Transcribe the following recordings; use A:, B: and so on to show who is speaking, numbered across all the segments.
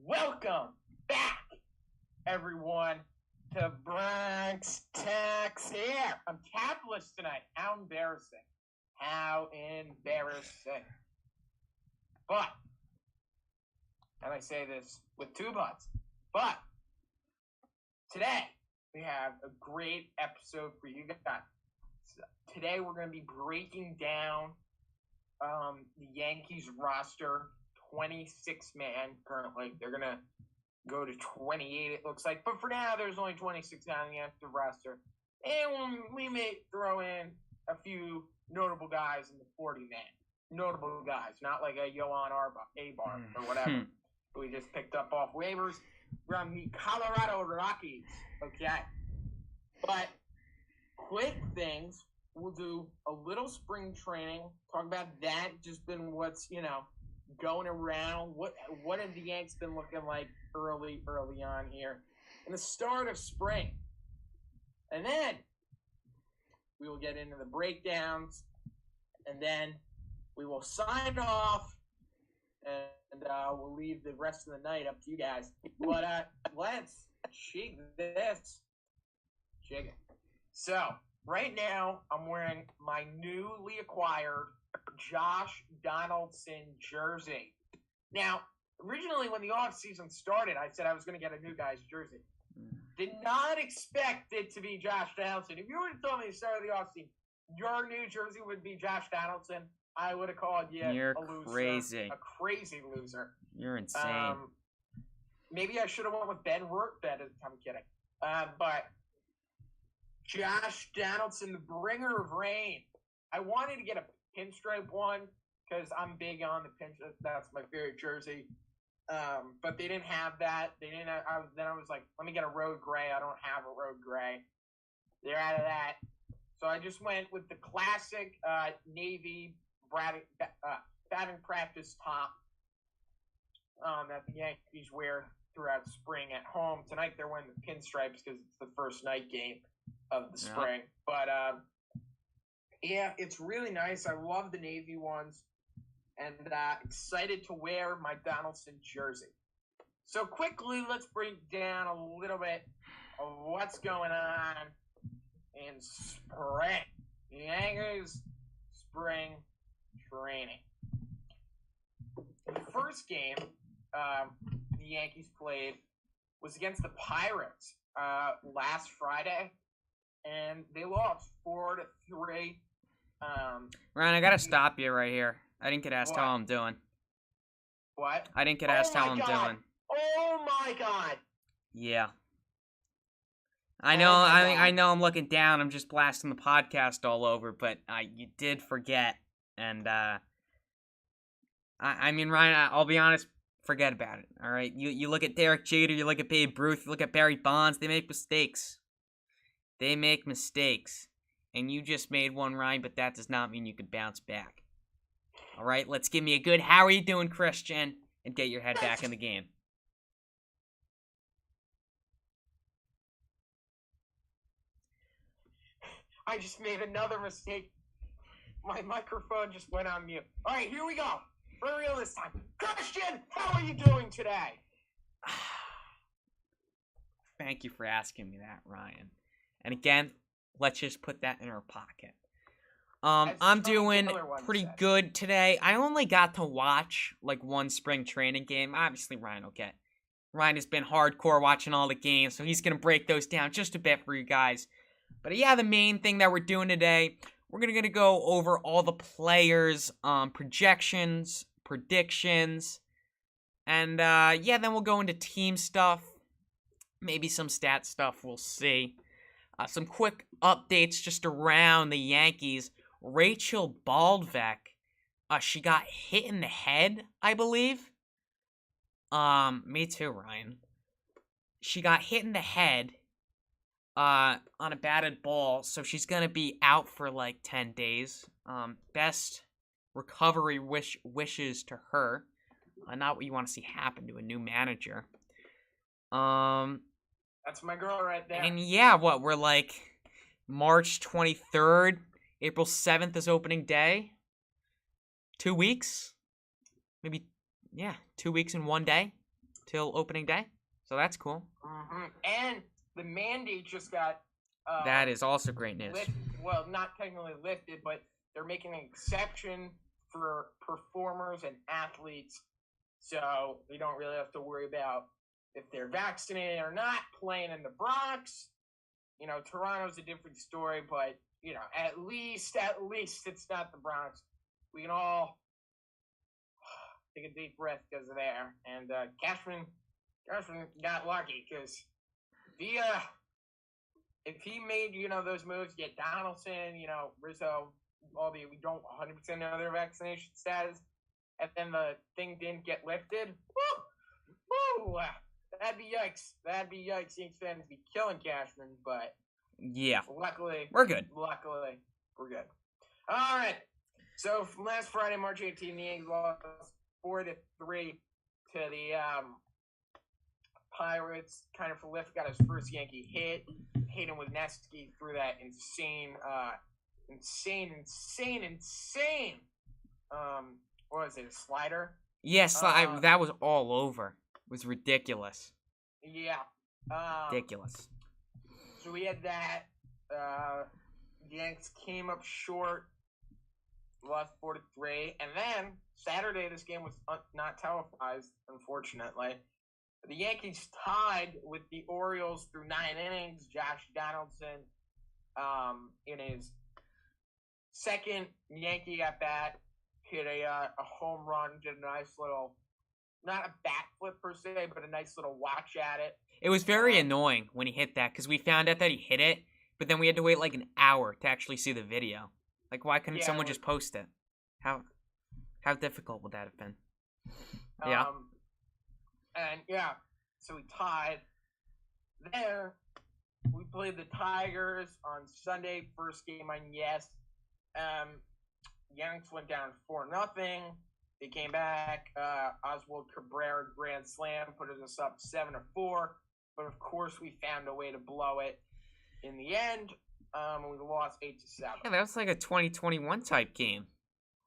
A: Welcome back, everyone, to Bronx Tax here. I'm capless tonight. How embarrassing. How embarrassing. But, and I say this with two buts, but today we have a great episode for you guys. Today we're going to be breaking down the Yankees roster, 26-man currently. They're going to go to 28, it looks like. But for now, there's only 26 on the active roster. And we may throw in a few notable guys in the 40-man. Notable guys, not like a Yohan Abar or whatever who we just picked up off waivers from the Colorado Rockies. Okay. But quick things. We'll do a little spring training. Talk about that. Just been what's, going around. What have the Yanks been looking like early on here? And the start of spring. And then we will get into the breakdowns. And then we will sign off. And we'll leave the rest of the night up to you guys. But let's shake this. Shake it. So, right now, I'm wearing my newly acquired Josh Donaldson jersey. Now, originally when the offseason started, I said I was going to get a new guy's jersey. Did not expect it to be Josh Donaldson. If you would have told me at the start of the offseason, your new jersey would be Josh Donaldson, I would have called you a loser.
B: Crazy.
A: A crazy loser.
B: You're insane.
A: Maybe I should have went with Ben Rortvedt. I'm kidding. But Josh Donaldson, the bringer of rain. I wanted to get a pinstripe one because I'm big on the pinstripe. That's my favorite jersey. But they didn't have that. They didn't. Then I was like, let me get a road gray. I don't have a road gray. They're out of that. So I just went with the classic navy batting practice top that the Yankees wear throughout spring at home. Tonight they're wearing the pinstripes because it's the first night game of the spring. But yeah, it's really nice. I love the navy ones, and excited to wear my Donaldson jersey. So quickly, let's break down a little bit of what's going on in spring. The Yankees spring training. The first game the Yankees played was against the Pirates last Friday, and they lost 4-3.
B: Ryan, I gotta stop you right here. I didn't get asked how I'm doing.
A: What?
B: I didn't get asked how I'm doing.
A: Oh my God!
B: Yeah. I know. I know. I'm looking down. I'm just blasting the podcast all over, but you did forget, and I mean, Ryan, I'll be honest. Forget about it. All right. You look at Derek Jeter. You look at Babe Ruth. You look at Barry Bonds. They make mistakes. And you just made one, Ryan, but that does not mean you could bounce back. All right, let's give me a good how are you doing, Christian, and get your head back in the game.
A: I just made another mistake. My microphone just went on mute. All right, here we go. For real this time. Christian, how are you doing today?
B: Thank you for asking me that, Ryan. And again, let's just put that in our pocket. I'm doing pretty good today. I only got to watch like one spring training game. Obviously, Ryan will get. Ryan has been hardcore watching all the games, so he's going to break those down just a bit for you guys. But yeah, the main thing that we're doing today, we're going to go over all the players' projections, predictions, and yeah, then we'll go into team stuff, maybe some stat stuff, we'll see. Some quick updates just around the Yankees. Rachel Baldbeck, she got hit in the head, I believe. Me too, Ryan. She got hit in the head on a batted ball, so she's gonna be out for like 10 days. Best recovery wishes to her. Not what you want to see happen to a new manager.
A: That's my girl right there.
B: And yeah, we're like March 23rd, April 7th is opening day. 2 weeks? Maybe, yeah, 2 weeks in one day. till opening day. So that's cool.
A: Mm-hmm. And the mandate just got
B: that is also great news.
A: Well, not technically lifted, but they're making an exception for performers and athletes, so we don't really have to worry about if they're vaccinated or not playing in the Bronx. Toronto's a different story, but at least it's not the Bronx. We can all take a deep breath because of there. And Cashman got lucky because if he made those moves, get Donaldson, Rizzo, albeit we don't 100% know their vaccination status, and then the thing didn't get lifted. Woo! That'd be yikes. Yankees fans be killing Cashman, but
B: yeah,
A: luckily
B: we're good.
A: Luckily, we're good. All right. So from last Friday, March 18th, the Yankees lost 4-3 to the Pirates. Kind of prolific, got his first Yankee hit. Hayden Wesneski threw that insane. What was it? A slider?
B: Yes, that was all over. It was ridiculous.
A: Yeah.
B: Ridiculous.
A: So we had that. Yanks came up short. Lost 4-3, and then Saturday this game was not televised, unfortunately. The Yankees tied with the Orioles through 9 innings. Josh Donaldson, in his second Yankee at bat, hit a home run. Did a nice little, not a bat flip per se, but a nice little watch at it.
B: It was very annoying when he hit that because we found out that he hit it, but then we had to wait like an hour to actually see the video. Like, why couldn't someone just post it? How difficult would that have been? Yeah.
A: And so we tied. There, we played the Tigers on Sunday. First game on Yes. Yanks went down 4-0. They came back. Oswald Cabrera grand slam put us up 7-4. But of course, we found a way to blow it in the end. We lost 8-7.
B: Yeah, that was like a 2021 type game.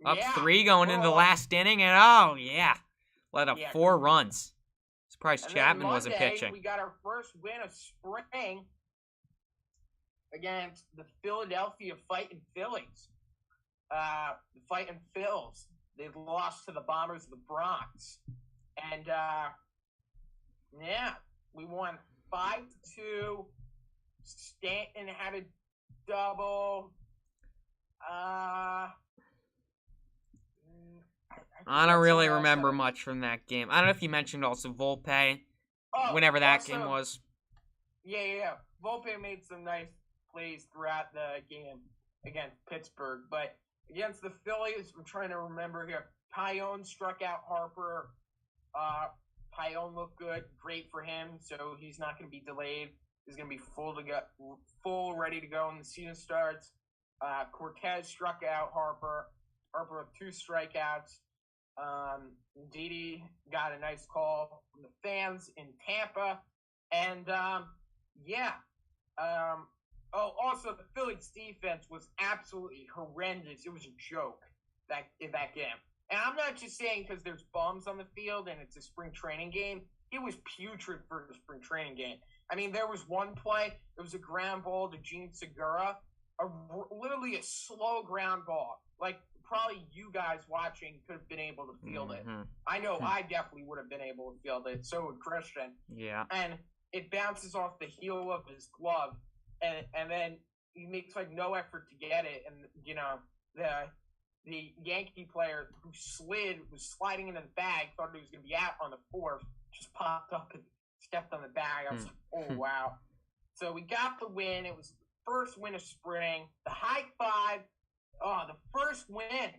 B: Up 3 going into the last inning, and let up 4 runs. Surprised Chapman wasn't pitching.
A: We got our first win of spring against the Philadelphia Fighting Phillies. The Fighting Phils. They lost to the Bombers of the Bronx. And, we won 5-2. Stanton had a double.
B: I don't really remember much from that game. I don't know if you mentioned also Volpe, whenever that game was.
A: Yeah. Volpe made some nice plays throughout the game against Pittsburgh. But against the Phillies, I'm trying to remember here. Tyone struck out Harper. Tyone looked good. Great for him. So he's not going to be delayed. He's going to be full, ready to go when the season starts. Cortez struck out Harper. Harper with 2 strikeouts. Didi got a nice call from the fans in Tampa. And, also the Phillies defense was absolutely horrendous. It was a joke in that game. And I'm not just saying because there's bums on the field and it's a spring training game. It was putrid for the spring training game. I mean, there was one play. It was a ground ball to Gene Segura. Literally a slow ground ball. Like, probably you guys watching could have been able to field it. I know I definitely would have been able to field it. So would Christian.
B: Yeah.
A: And it bounces off the heel of his glove. And then he makes, like, no effort to get it. And, the Yankee player who was sliding into the bag, thought he was going to be out on the 4th, just popped up and stepped on the bag. I was like, oh, wow. So we got the win. It was the first win of spring. The high five. Oh, the first win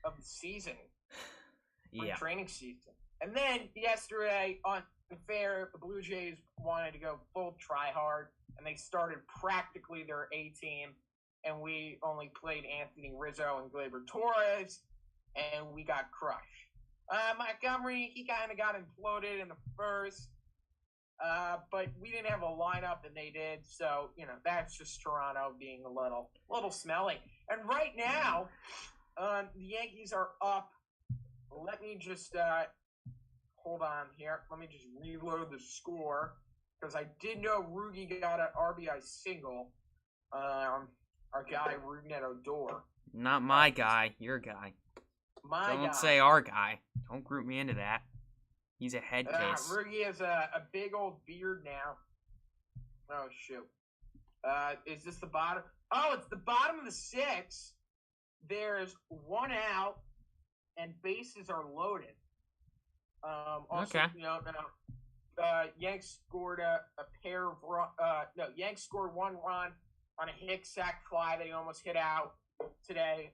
A: of the season. Training season. And then yesterday, unfair, the Blue Jays wanted to go full try hard, and they started practically their A team. And we only played Anthony Rizzo and Gleyber Torres, and we got crushed. Montgomery, he kind of got imploded in the first, but we didn't have a lineup, and they did. So, that's just Toronto being a little smelly. And right now, the Yankees are up. Let me just hold on here. Let me just reload the score because I did know Rugi got an RBI single. Our guy, Rougned Odor.
B: Not my guy, your guy. Don't say our guy. Don't group me into that. He's a head case.
A: Rugi has a big old beard now. Oh, shoot. Is this the bottom? Oh, it's the bottom of the 6th. There's 1 out, and bases are loaded. Also,
B: okay.
A: Yanks scored Yanks scored 1 run on a Hicks sac fly that he almost hit out today.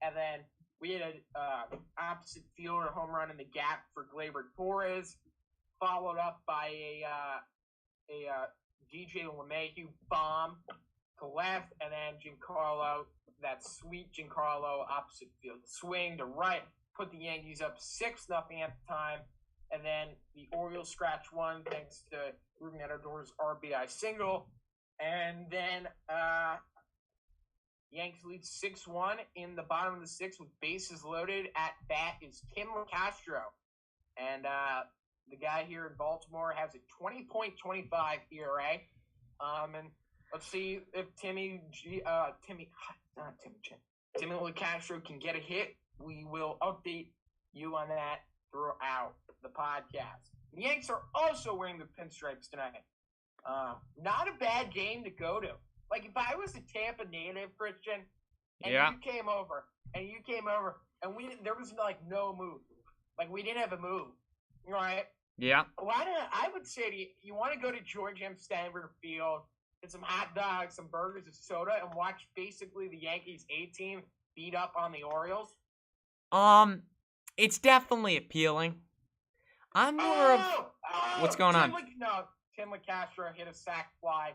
A: And then we had an opposite fielder home run in the gap for Gleyber Torres, followed up by a DJ LeMahieu bomb to left, and then Giancarlo, that sweet Giancarlo opposite field swing to right, put the Yankees up 6-0 at the time, and then the Orioles scratch 1 thanks to Rougned Odor's RBI single, and then Yankees lead 6-1 in the bottom of the 6th with bases loaded. At bat is Tim Castro, and the guy here in Baltimore has a 20.25 ERA. And let's see if Timmy Castro can get a hit. We will update you on that throughout the podcast. The Yanks are also wearing the pinstripes tonight. Not a bad game to go to. Like, if I was a Tampa native, Christian, and you came over, and there was, like, no move. Like, we didn't have a move, right?
B: Yeah.
A: I would say to you, you want to go to George M. Stanford Field, get some hot dogs, some burgers, and soda, and watch basically the Yankees A-team beat up on the Orioles?
B: It's definitely appealing. I'm more of... What's going on?
A: Tim Castro hit a sac fly.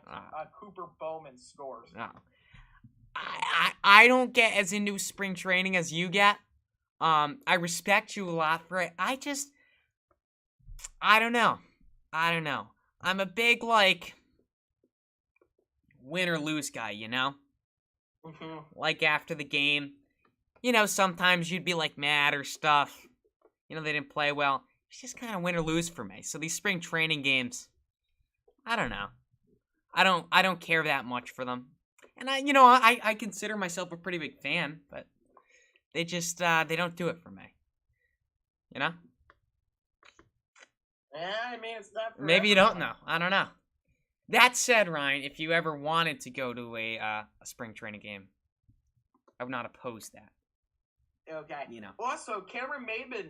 A: Cooper Bowman scores.
B: No. I don't get as into spring training as you get. I respect you a lot for it. I don't know. I'm a big, like, win or lose guy, you know?
A: Mm-hmm.
B: Like, after the game, sometimes you'd be, like, mad or stuff. They didn't play well. It's just kind of win or lose for me. So these spring training games, I don't know. I don't care that much for them. And I consider myself a pretty big fan, but they just, they don't do it for me.
A: Yeah, I mean, it's not for
B: Maybe
A: everyone.
B: you don't know. I don't know. That said, Ryan, if you ever wanted to go to a spring training game, I would not oppose that.
A: Okay. Also, Cameron Maybin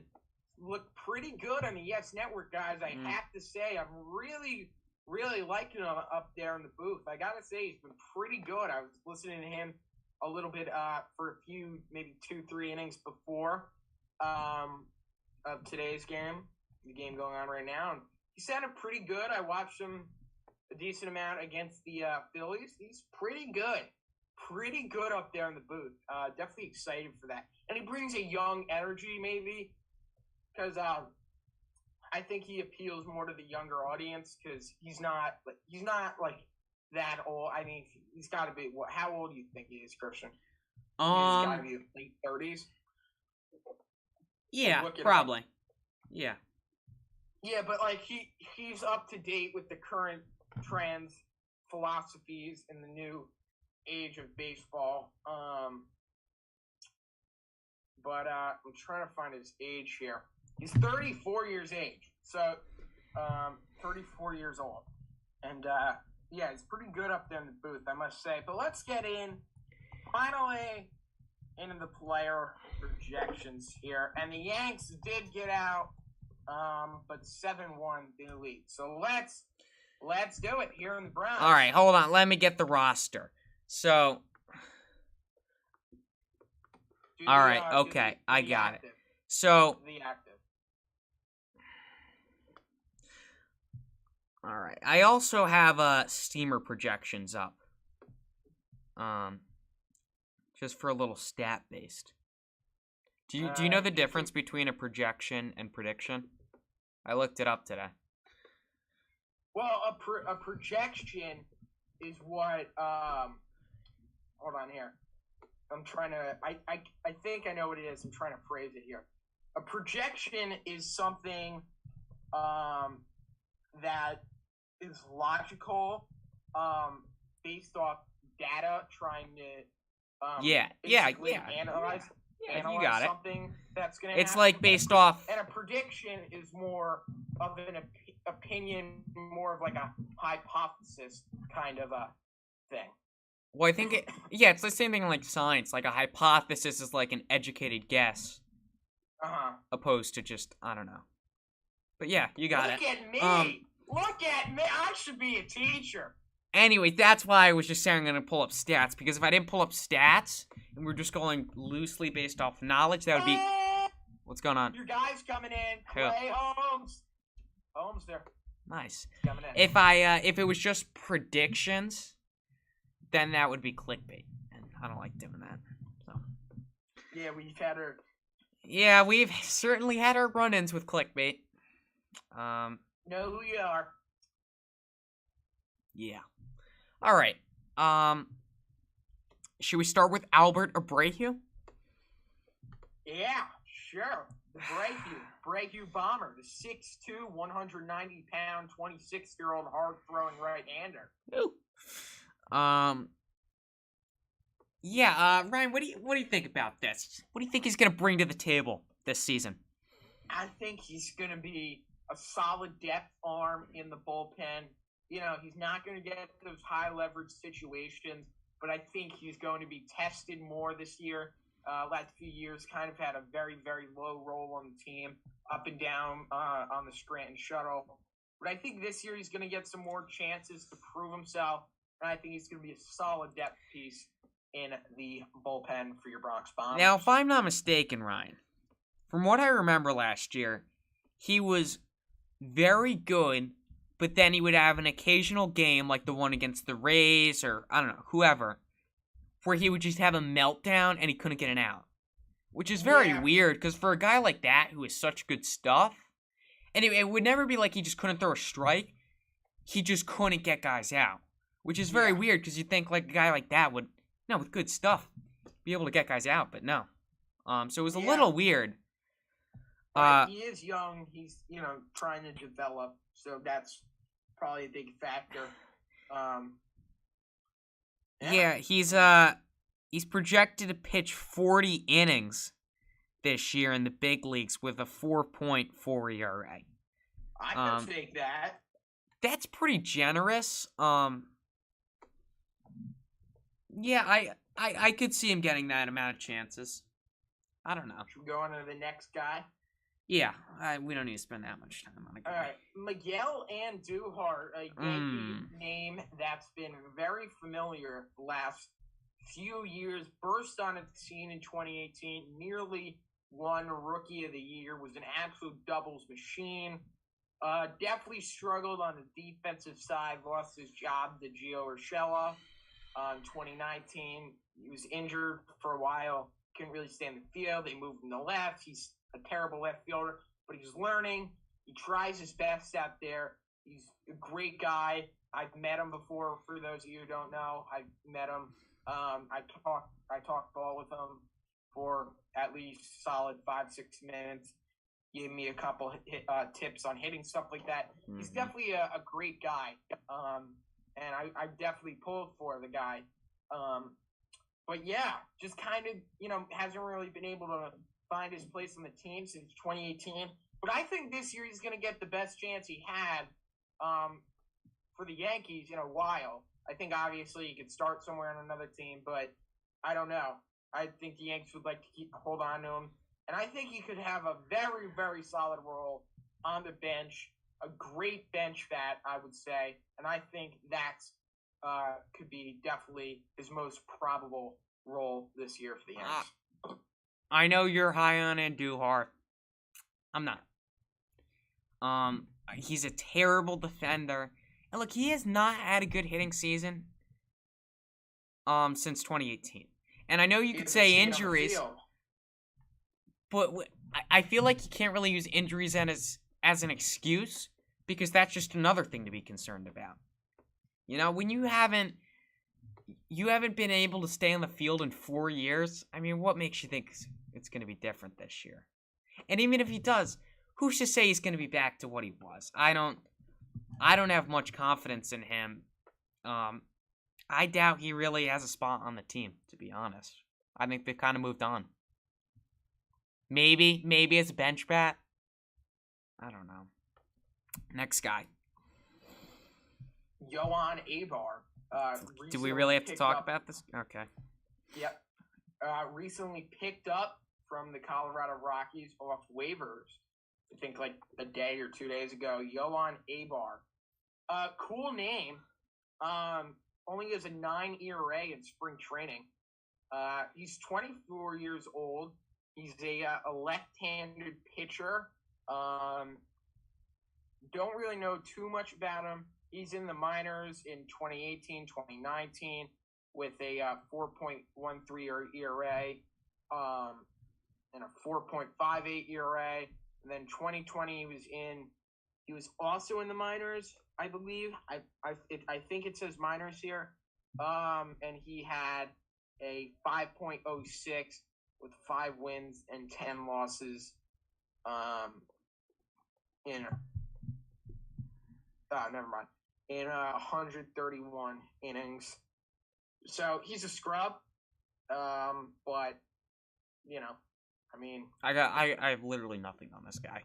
A: looked pretty good on the Yes Network, guys. I have to say, I'm really, really liking him up there in the booth. I gotta say, he's been pretty good. I was listening to him a little bit for a few, maybe 2-3 innings before of today's game. The game going on right now, and he sounded pretty good. I watched him a decent amount against the Phillies. He's pretty good up there in the booth. Definitely excited for that, and he brings a young energy, maybe because I think he appeals more to the younger audience because he's not like that old. I mean, he's got to be how old do you think he is, Christian? He's got to be late 30s.
B: Yeah, probably. Yeah.
A: Yeah, but like he's up to date with the current trends, philosophies in the new age of baseball. But I'm trying to find his age here. He's 34 years age, so 34 years old, and yeah, he's pretty good up there in the booth, I must say. But let's get finally into the player projections here, and the Yanks did get out. But 7-1 the lead. So let's do it here in the Browns.
B: All right, hold on. Let me get the roster. So, all right, okay, I got it. So,
A: the active.
B: All right. I also have steamer projections up. Just for a little stat based. Do you know the difference between a projection and prediction? I looked it up today.
A: Well, a projection is what hold on here. I'm trying to I think I know what it is. I'm trying to phrase it here. A projection is something that is logical, based off data, trying to analyze
B: you got it.
A: something that's going to
B: happen. It's
A: like
B: based off.
A: And a prediction is more of an opinion, more of like a hypothesis kind of a thing.
B: Well, I think it's the same thing like science. Like a hypothesis is like an educated guess, opposed to just I don't know. But yeah, you got
A: it. Look at me! Look at me! I should be a teacher.
B: Anyway, that's why I was just saying I'm gonna pull up stats, because if I didn't pull up stats and we're just going loosely based off knowledge, that would be. What's going on?
A: Your guy's coming in. Clay Holmes. Holmes there.
B: Nice.
A: Coming in.
B: If it was just predictions, then that would be clickbait, and I don't like doing that. So.
A: Yeah, we've had our.
B: Yeah, we've certainly had our run-ins with clickbait.
A: Know who you are.
B: Yeah. All right. Should we start with Albert Abreu?
A: Yeah, sure. The Abreu bomber, the 6'2", 190-pound, 26-year-old hard-throwing right-hander.
B: Ooh. Yeah, Ryan, what do you think about this? What do you think he's gonna bring to the table this season?
A: I think he's gonna be a solid depth arm in the bullpen. You know, he's not gonna get those high leverage situations, but I think he's going to be tested more this year. Last few years kind of had a very, very low role on the team, up and down on the Scranton shuttle. But I think this year he's going to get some more chances to prove himself, and I think he's going to be a solid depth piece in the bullpen for your Bronx Bombers.
B: Now, if I'm not mistaken, Ryan, from what I remember last year, he was very good, but then he would have an occasional game like the one against the Rays or, I don't know, whoever, where he would just have a meltdown and he couldn't get an out. Which is very weird, because for a guy like that who is such good stuff, and it would never be like he just couldn't throw a strike, he just couldn't get guys out. Which is very weird, because you think like a guy like that would, with good stuff, be able to get guys out, but no. So it was a little weird.
A: He is young, he's, trying to develop, so that's probably a big factor.
B: Yeah, he's projected to pitch 40 innings this year in the big leagues with a 4.4 ERA.
A: I can take that.
B: That's pretty generous. Yeah, I could see him getting that amount of chances. I don't know.
A: Should we go on to the next guy?
B: Yeah, we don't need to spend that much time on it.
A: All right, Miguel Andujar, a Yankee name that's been very familiar the last few years, burst on its scene in 2018, nearly won Rookie of the Year, was an absolute doubles machine. Definitely struggled on the defensive side, lost his job to Gio Urshela in 2019. He was injured for a while, couldn't really stay in the field. They moved him to left. He's a terrible left fielder, but he's learning. He tries his best out there. He's a great guy. I've met him before. For those of you who don't know, I've met him. I talked ball with him for at least solid 5-6 minutes. Gave me a couple tips on hitting, stuff like that. Mm-hmm. He's definitely a great guy, and I definitely pulled for the guy. But yeah, just kind of hasn't really been able to find his place on the team since 2018. But I think this year he's going to get the best chance he had for the Yankees in a while. I think obviously he could start somewhere on another team, but I don't know. I think the Yankees would like to hold on to him. And I think he could have a very, very solid role on the bench, a great bench bat, I would say. And I think that's could be definitely his most probable role this year for the Yankees.
B: I know you're high on Andujar. I'm not. He's a terrible defender. And look, he has not had a good hitting season since 2018. And I know you could say injuries, but I feel like you can't really use injuries as an excuse, because that's just another thing to be concerned about. When you haven't been able to stay on the field in 4 years, I mean, what makes you think it's going to be different this year? And even if he does, who's to say he's going to be back to what he was? I don't have much confidence in him. I doubt he really has a spot on the team, to be honest. I think they've kind of moved on. Maybe as a bench bat. I don't know. Next guy.
A: Yohan Abar.
B: Do we really have to talk about this? Okay.
A: Yep. Recently picked up from the Colorado Rockies off waivers. I think like a day or 2 days ago. Yohan Abar. Cool name. Only has a 9 ERA in spring training. He's 24 years old. He's a left-handed pitcher. Don't really know too much about him. He's in the minors in 2018, 2019 with a 4.13 ERA and a 4.58 ERA. And then 2020 he was also in the minors, I believe. I think it says minors here. And he had a 5.06 with 5 wins and 10 losses. In 131 innings. So he's a scrub. But I mean,
B: I have literally nothing on this guy.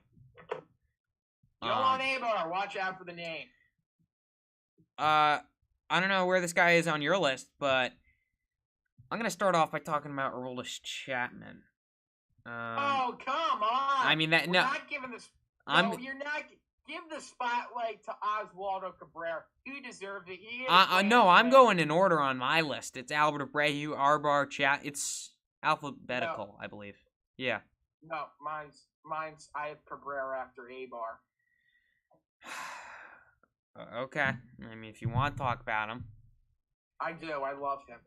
A: Yohan Abar, watch out for the name.
B: I don't know where this guy is on your list, but I'm gonna start off by talking about Aroldis Chapman.
A: Oh, come on!
B: I mean that.
A: We're not giving this. You're not. Give the spotlight to Oswaldo Cabrera. He deserves it.
B: No, I'm going in order on my list. It's Albert Abreu, Arbar, Chat. It's alphabetical, I believe. Yeah.
A: No, mine's. I have Cabrera after Abar.
B: Okay. I mean, if you want to talk about him.
A: I do. I love him.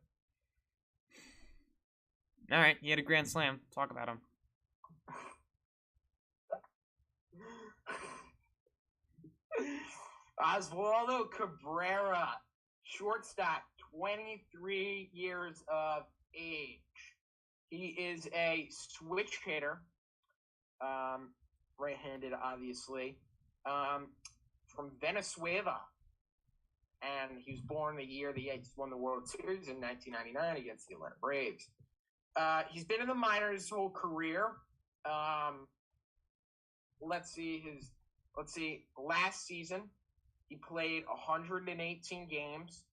B: All right. He had a grand slam. Talk about him.
A: Oswaldo Cabrera, shortstop, 23 years of age. He is a switch hitter, right-handed, obviously, from Venezuela. And he was born the year the Yankees won the World Series in 1999 against the Atlanta Braves. He's been in the minors his whole career. Let's see. Last season, he played 118 games.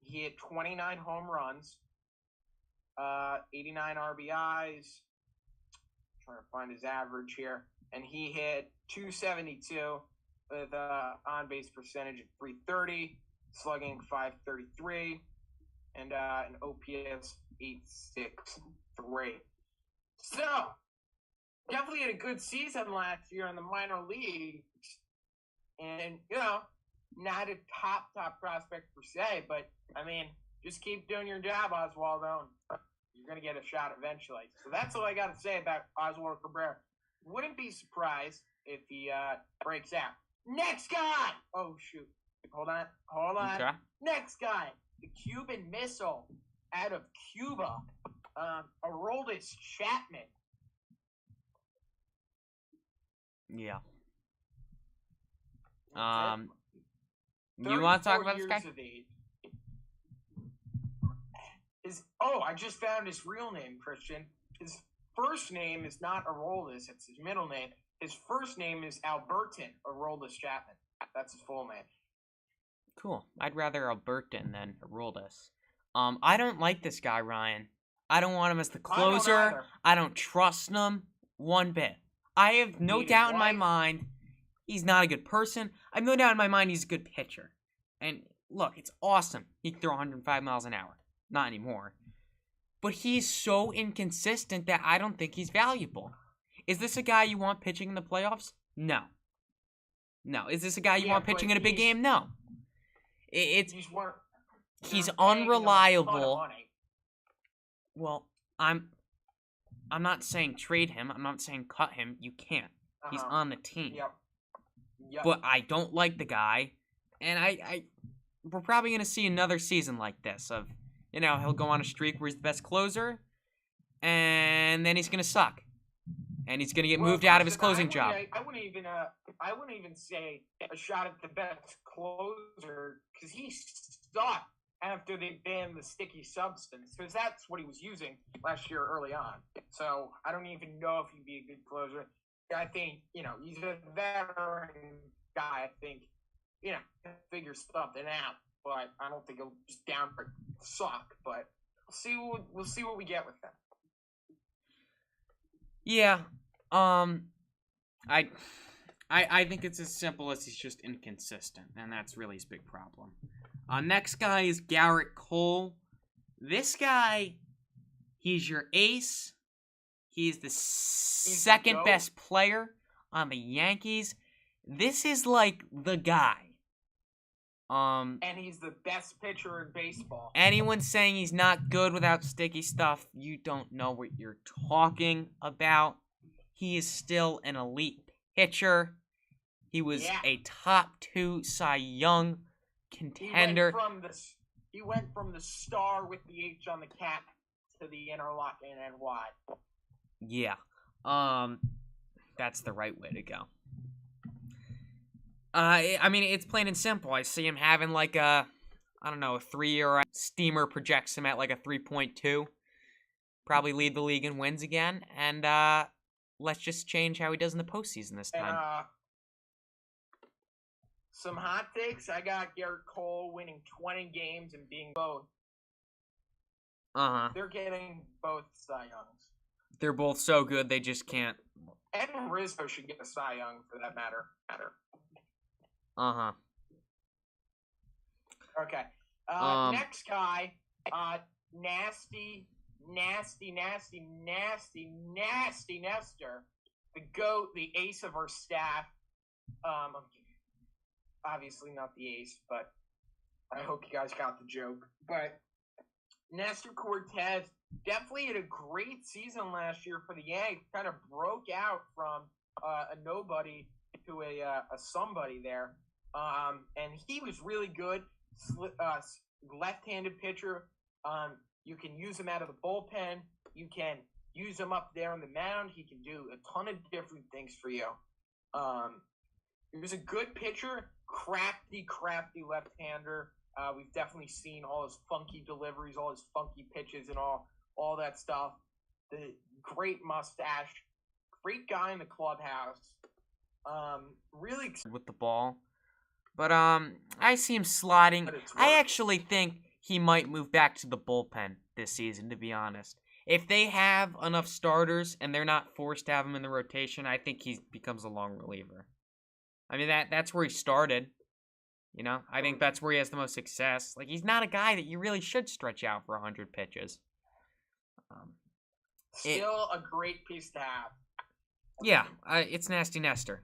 A: He hit 29 home runs, 89 RBIs. Trying to find his average here. And he hit 272 with on-base percentage of 330, slugging 533, and an OPS 863. So, definitely had a good season last year in the minor leagues. And, not a top prospect per se, but, I mean, just keep doing your job, Oswaldo, and you're going to get a shot eventually. So that's all I got to say about Oswaldo Cabrera. Wouldn't be surprised if he breaks out. Next guy! Oh, shoot. Hold on.
B: Okay.
A: Next guy. The Cuban Missile out of Cuba. Aroldis Chapman.
B: Yeah. You want to talk about this guy?
A: I just found his real name, Christian. His first name is not Aroldis, it's his middle name. His first name is Albertin Aroldis Chapman. That's his full name.
B: Cool. I'd rather Albertin than Aroldis. I don't like this guy, Ryan. I don't want him as the closer. I don't trust him one bit. I have no doubt in my mind he's not a good person. I have no doubt in my mind he's a good pitcher. And look, it's awesome. He can throw 105 miles an hour. Not anymore. But he's so inconsistent that I don't think he's valuable. Is this a guy you want pitching in the playoffs? No. Is this a guy you want pitching in a big game? No. He's unreliable. Well, I'm not saying trade him. I'm not saying cut him. You can't. He's on the team. Yep. But I don't like the guy, and we're probably gonna see another season like this of, he'll go on a streak where he's the best closer, and then he's gonna suck. and he's gonna get moved out of his closing job.
A: I wouldn't even say a shot at the best closer because he sucked after they banned the sticky substance because that's what he was using last year early on. So I don't even know if he'd be a good closer. I think he's a veteran guy. I think figure something out, but I don't think he'll just downright suck. But we'll see what we get with him.
B: Yeah, I think it's as simple as he's just inconsistent, and that's really his big problem. Next guy is Garrett Cole. This guy, he's your ace. He's the second best player on the Yankees. This is like the guy.
A: And he's the best pitcher in baseball.
B: Anyone saying he's not good without sticky stuff, you don't know what you're talking about. He is still an elite pitcher. He was a top 2 Cy Young contender.
A: He went from the star with the H on the cap to the interlock and NY.
B: Yeah. That's the right way to go. I mean, it's plain and simple. I see him having like a 3-year steamer projects him at like a 3.2. Probably lead the league in wins again. And let's just change how he does in the postseason this time.
A: And, some hot takes. I got Garrett Cole winning 20 games and being both. They're getting both Cy Youngs.
B: They're both so good they just can't.
A: And Rizzo should get a Cy Young for that matter. Okay. Next guy, nasty Nestor, the GOAT, the ace of our staff. Obviously not the ace, but I hope you guys got the joke. But Nestor Cortez definitely had a great season last year for the Yankees. Kind of broke out from a nobody to a somebody there. And he was really good. Left-handed pitcher. You can use him out of the bullpen. You can use him up there on the mound. He can do a ton of different things for you. He was a good pitcher. Crafty left-hander. We've definitely seen all his funky deliveries, all his funky pitches, and all that stuff. The great mustache. Great guy in the clubhouse. Really
B: with the ball. But I see him slotting. I actually think he might move back to the bullpen this season, to be honest. If they have enough starters and they're not forced to have him in the rotation, I think he becomes a long reliever. I mean, that's where he started. I think that's where he has the most success. Like, he's not a guy that you really should stretch out for 100 pitches.
A: Still a great piece to have.
B: Yeah, it's Nasty Nestor.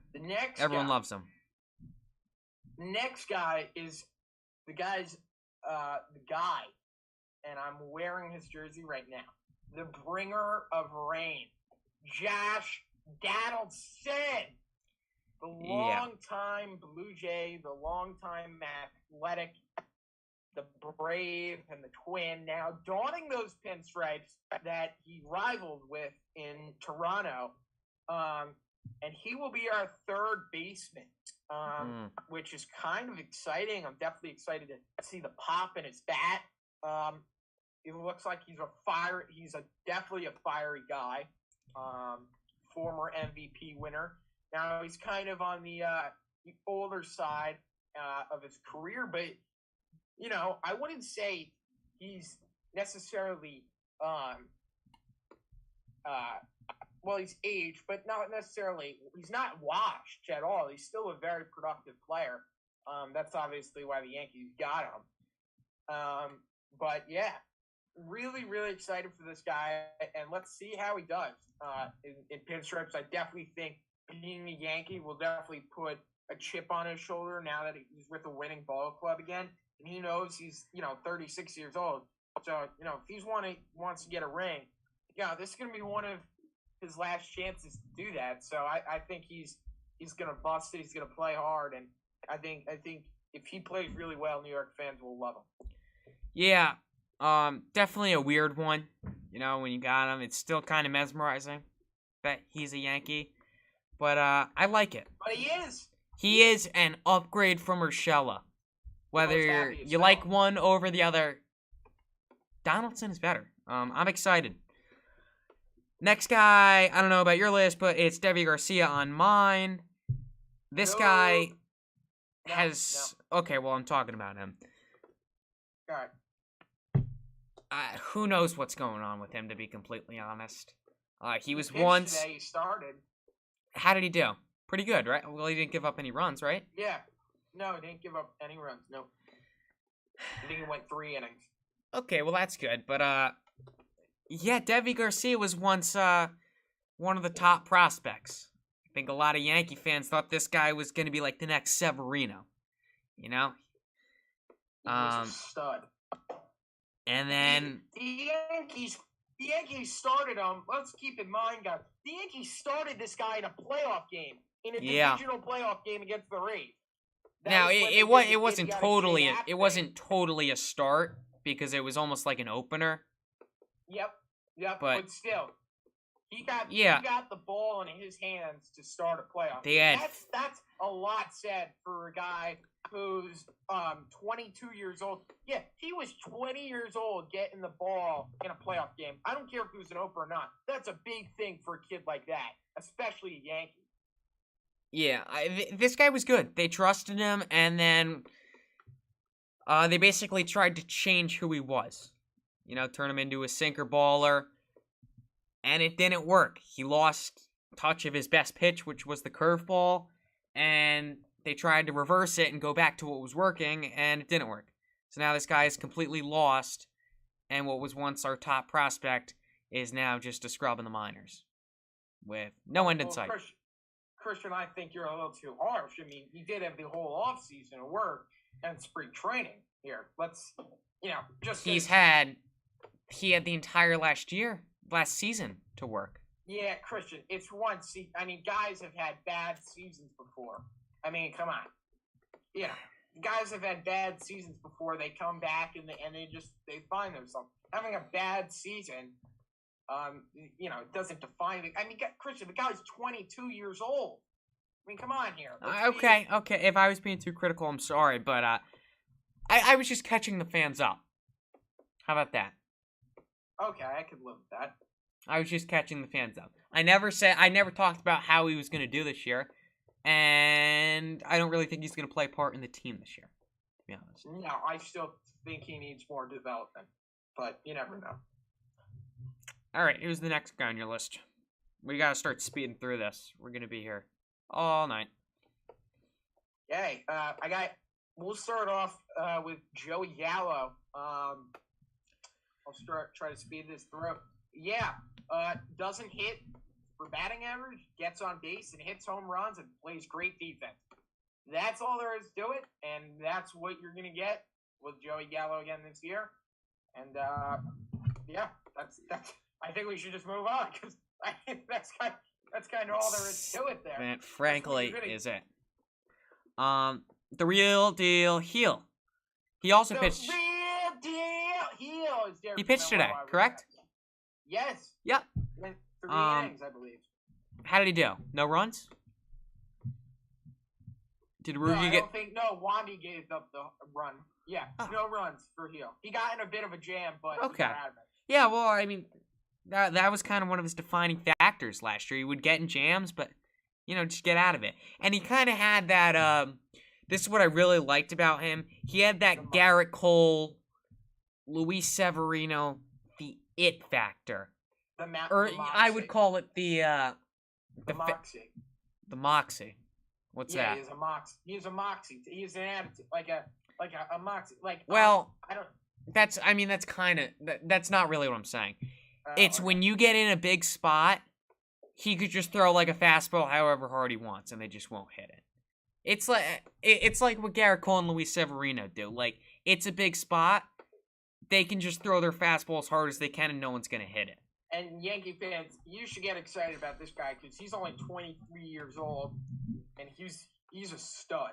B: Everyone loves him.
A: The next guy is the guy, and I'm wearing his jersey right now. The bringer of rain, Josh Donaldson, the long-time Blue Jay, the long-time athletic, the brave, and the twin, now donning those pinstripes that he rivaled with in Toronto. And he will be our third baseman, which is kind of exciting. I'm definitely excited to see the pop in his bat. It looks like he's definitely a fiery guy. Former MVP winner. Now he's kind of on the older side of his career, but I wouldn't say he's necessarily he's aged, but not necessarily. He's not washed at all. He's still a very productive player. That's obviously why the Yankees got him. But yeah, really, really excited for this guy, and let's see how he does in pinstripes. I definitely think being a Yankee will definitely put a chip on his shoulder now that he's with a winning ball club again, and he knows he's 36 years old. So if he wants to get a ring, this is gonna be one of his last chances to do that. So I think he's gonna bust it. He's gonna play hard, and I think if he plays really well, New York fans will love him.
B: Yeah, definitely a weird one. When you got him, it's still kind of mesmerizing. that he's a Yankee, but I like it.
A: But he is.
B: He is an upgrade from Urshela. Whether you like one over the other, Donaldson is better. I'm excited. Next guy, I don't know about your list, but it's Deivi Garcia on mine. This guy has... No. Okay, well, I'm talking about him.
A: All right.
B: Who knows what's going on with him, to be completely honest. He was
A: once... Today he started.
B: How did he do? Pretty good, right? Well, he didn't give up any runs, right?
A: Yeah. No, he didn't give up any runs. No. I think he went 3 innings.
B: Okay, well, that's good. But, yeah, Deivi Garcia was once one of the top prospects. I think a lot of Yankee fans thought this guy was going to be like the next Severino. You know?
A: He was a stud.
B: And then...
A: The Yankees started him. Let's keep in mind, guys. The Yankees started this guy in a playoff game. In a divisional playoff game against the Rays.
B: Now, it wasn't totally a start because it was almost like an opener.
A: Yep. But still, he got the ball in his hands to start a playoff. That's a lot said for a guy who's 22 years old. Yeah, he was 20 years old getting the ball in a playoff game. I don't care if he was an opener or not. That's a big thing for a kid like that, especially a Yankee.
B: Yeah, this guy was good. They trusted him, and then they basically tried to change who he was. You know, turn him into a sinker baller, and it didn't work. He lost touch of his best pitch, which was the curveball, and they tried to reverse it and go back to what was working, and it didn't work. So now this guy is completely lost, and what was once our top prospect is now just a scrub in the minors with no end in sight.
A: Christian, I think you're a little too harsh. I mean, he did have the whole offseason of work and spring training here. Let's, just... He had the entire last season to work. Yeah, Christian, it's once. I mean, guys have had bad seasons before. I mean, come on. Guys have had bad seasons before. They come back and they find themselves. Having a bad season... it doesn't define it. I mean, Christian, the guy's 22 years old. I mean, come on here.
B: Okay. If I was being too critical, I'm sorry, but I was just catching the fans up. How about that?
A: Okay, I could live with that.
B: I was just catching the fans up. I never talked about how he was going to do this year, and I don't really think he's going to play a part in the team this year, to be honest.
A: No, I still think he needs more development, but you never know.
B: All right, here's the next guy on your list. We got to start speeding through this. We're going to be here all night.
A: Okay, we'll start off with Joey Gallo. I'll try to speed this through. Yeah, doesn't hit for batting average, gets on base and hits home runs and plays great defense. That's all there is to it, and that's what you're going to get with Joey Gallo again this year. And, that's I think we should just move on because I think that's kind of all there is to it there.
B: That frankly is it. The real deal heel. He also pitched.
A: The real deal heel is there.
B: He pitched today, correct?
A: Yes.
B: Yep.
A: Went 3 innings, I believe.
B: How did he do? No runs? Did Rugi get?
A: No, Wandy gave up the run. Yeah, no runs for heel. He got in a bit of a jam, but he got out of it.
B: Yeah, well, I mean, that was kind of one of his defining factors last year. He would get in jams, but, just get out of it. And he kind of had that, this is what I really liked about him. He had that Garrett Cole, Luis Severino, the it factor.
A: The
B: moxie. I would call it the
A: moxie.
B: The moxie. What's that?
A: Yeah, he's a moxie. He's a moxie. He's an attitude, like a moxie.
B: I don't... That's not really what I'm saying. It's when you get in a big spot, he could just throw like a fastball however hard he wants, and they just won't hit it. It's like what Garrett Cole and Luis Severino do. Like, it's a big spot, they can just throw their fastball as hard as they can, and no one's gonna hit it.
A: And Yankee fans, you should get excited about this guy because he's only 23 years old, and he's a stud.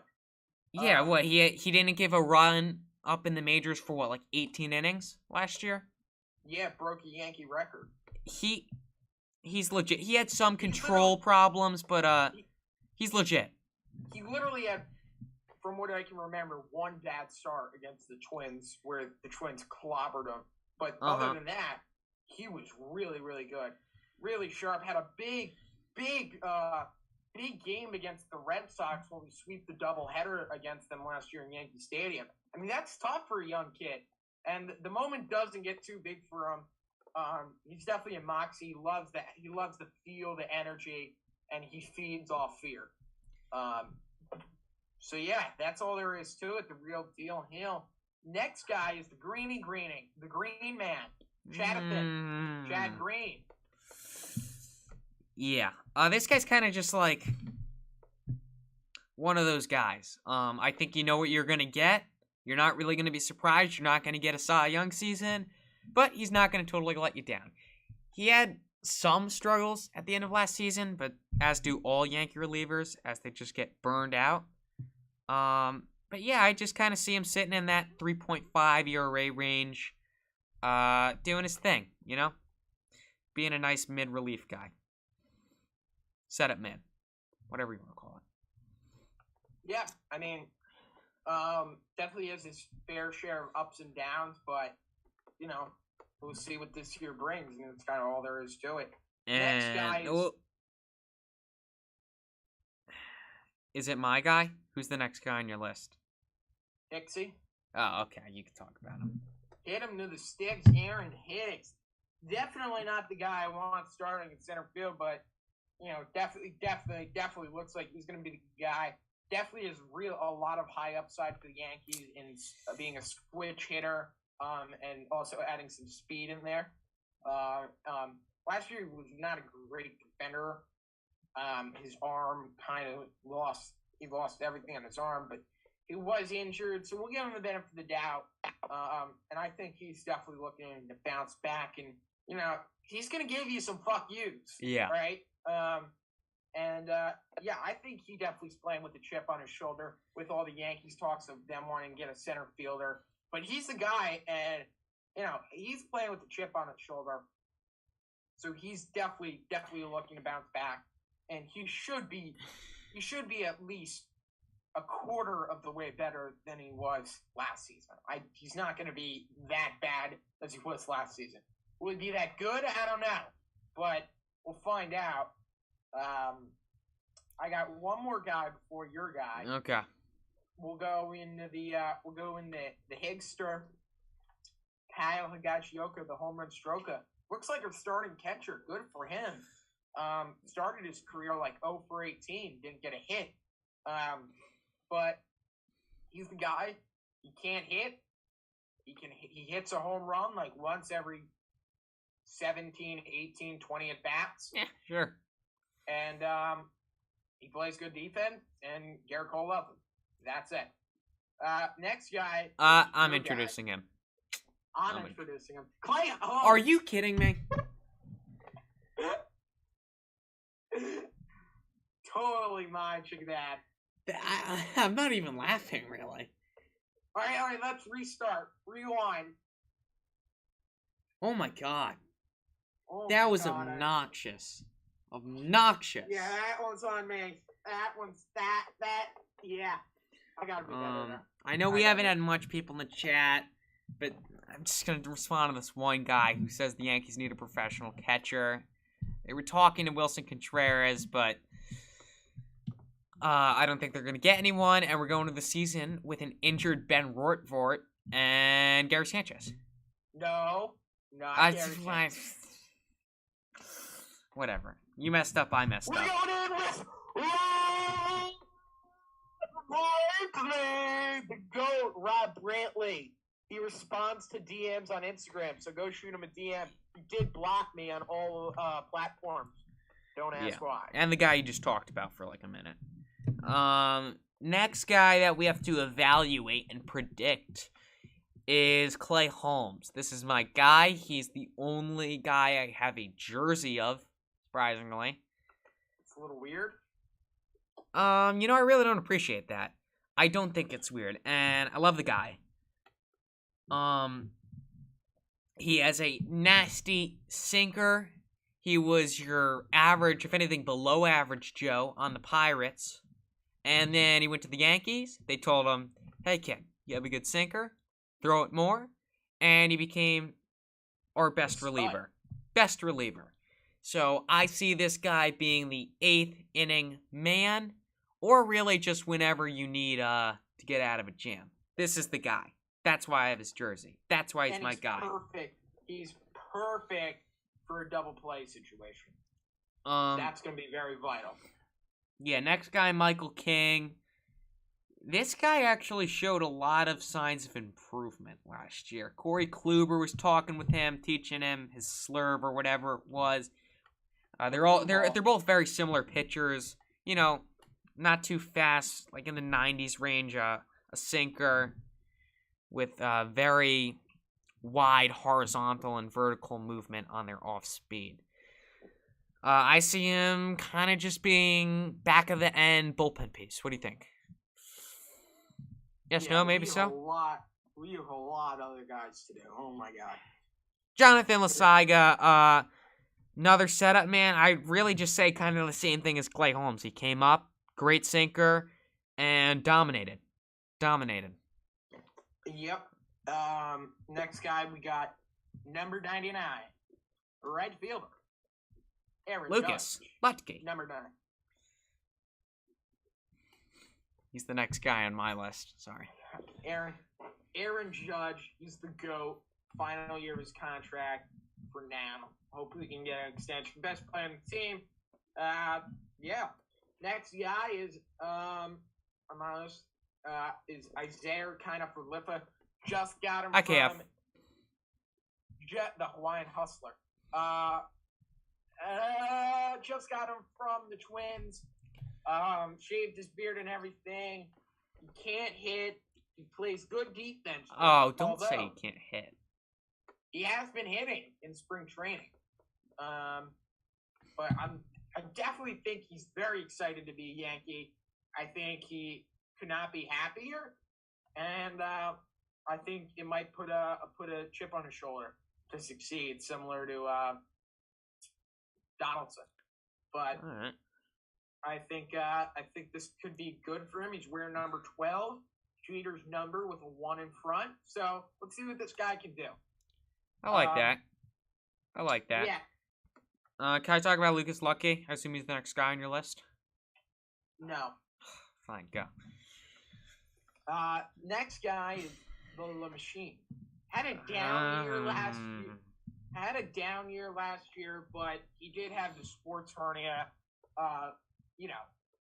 B: Yeah, he didn't give a run up in the majors for 18 innings last year?
A: Yeah, broke a Yankee record.
B: He's legit. He had some control problems, but he's legit.
A: He literally had, from what I can remember, one bad start against the Twins where the Twins clobbered him. But other than that, he was really, really good. Really sharp. Had a big game against the Red Sox when we sweep the doubleheader against them last year in Yankee Stadium. I mean, that's tough for a young kid. And the moment doesn't get too big for him. He's definitely a moxie. He loves that. He loves the feel, the energy, and he feeds off fear. So yeah, that's all there is to it. The real deal. Next guy is the Green Man, Chad Green.
B: Yeah, this guy's kind of just like one of those guys. I think you know what you're gonna get. You're not really gonna be surprised. You're not gonna get a Cy Young season, but he's not gonna totally let you down. He had some struggles at the end of last season, but as do all Yankee relievers, as they just get burned out. But yeah, I just kind of see him sitting in that 3.5 ERA range, doing his thing, you know? Being a nice mid-relief guy. Setup man. Whatever you want to call it.
A: Yeah, I mean, definitely has his fair share of ups and downs, but, you know, we'll see what this year brings, and that's kind of all there is to it.
B: And
A: next guy is...
B: Is it my guy? Who's the next guy on your list?
A: Dixie.
B: Oh, okay. You can talk about him.
A: Hit him to the sticks, Aaron Hicks. Definitely not the guy I want starting in center field, but, you know, definitely looks like he's going to be the guy. Definitely has a lot of high upside for the Yankees in being a switch hitter, and also adding some speed in there. Last year he was not a great defender. His arm kind of he lost everything on his arm, but he was injured, so we'll give him the benefit of the doubt. And I think he's definitely looking to bounce back, and, you know, he's going to give you some fuck yous.
B: Yeah.
A: Right? Yeah, I think he definitely is playing with a chip on his shoulder with all the Yankees talks of them wanting to get a center fielder. But he's the guy, and, you know, he's playing with a chip on his shoulder. So he's definitely looking to bounce back. And he should be at least a quarter of the way better than he was last season. He's not going to be that bad as he was last season. Will he be that good? I don't know, but we'll find out. I got one more guy before your guy.
B: Okay.
A: We'll go in the Higster, Kyle Higashioka, the home run stroker. Looks like a starting catcher. Good for him. Started his career like 0 for 18, didn't get a hit. But he's the guy. He can't hit. He hits a home run like once every 17, 18, 20 at bats.
B: Yeah, sure.
A: And he plays good defense, and Garrett Cole loves him. That's it. Next guy.
B: I'm introducing him.
A: I'm introducing him. Clay Holmes.
B: Are you kidding me?
A: Totally matching that.
B: I'm not even laughing, really.
A: All right, let's restart. Rewind.
B: Oh, my God.
A: Oh
B: that
A: my
B: was
A: God,
B: obnoxious. Obnoxious.
A: Yeah, that one's on me. That one's yeah. I gotta be better.
B: I know we haven't had much people in the chat, but I'm just going to respond to this one guy who says the Yankees need a professional catcher. They were talking to Wilson Contreras, but I don't think they're going to get anyone, and we're going to the season with an injured Ben Rortvort and Gary Sanchez.
A: No.
B: Whatever. You messed up, I messed up.
A: We're going in with the GOAT, Rob Brantley. He responds to DMs on Instagram, so go shoot him a DM. He did block me on all platforms. Don't ask why.
B: And the guy you just talked about for like a minute. Next guy that we have to evaluate and predict is Clay Holmes. This is my guy. He's the only guy I have a jersey of, surprisingly.
A: It's a little weird.
B: You know, I really don't appreciate that. I don't think it's weird, and I love the guy. He has a nasty sinker. He was your average, if anything, below average Joe on the Pirates. And then he went to the Yankees. They told him, hey, kid, you have a good sinker. Throw it more. And he became our best reliever. Best reliever. So I see this guy being the 8th inning man, or really just whenever you need to get out of a jam. This is the guy. That's why I have his jersey. That's why he's my guy.
A: Perfect. He's perfect for a double play situation. That's going to be very vital.
B: Yeah, next guy, Michael King. This guy actually showed a lot of signs of improvement last year. Corey Kluber was talking with him, teaching him his slurve or whatever it was. They're both very similar pitchers. You know, not too fast, like in the 90s range. A sinker with very wide horizontal and vertical movement on their off speed. I see him kind of just being back of the end bullpen piece. What do you think? Yes, no, maybe so?
A: We have a lot of other guys to do. Oh, my God.
B: Jonathan Lasaiga, another setup man. I really just say kind of the same thing as Clay Holmes. He came up, great sinker, and dominated.
A: Yep. Next guy, we got number 99, right fielder. Aaron
B: Lucas Luetge.
A: Number 9.
B: He's the next guy on my list. Sorry.
A: Aaron Judge, he's the GOAT. Final year of his contract for now. Hopefully he can get an extension. Best player on the team. Yeah. Next guy is, I'm honest, is Isaiah kind of for Liffa. Just got him from the Hawaiian Hustler. Just got him from the Twins. Shaved his beard and everything. He can't hit. He plays good defense.
B: Oh, don't say he can't hit.
A: He has been hitting in spring training. But I definitely think he's very excited to be a Yankee. I think he could not be happier. And I think it might put a chip on his shoulder to succeed, similar to Donaldson. But
B: all right.
A: I think this could be good for him. He's wearing number 12, Jeter's number with a 1 in front. So let's see what this guy can do.
B: I like that.
A: Yeah.
B: Can I talk about Lucas Luetge? I assume he's the next guy on your list.
A: No.
B: Fine, go.
A: Next guy is the Machine. Had a down year last year, but he did have the sports hernia.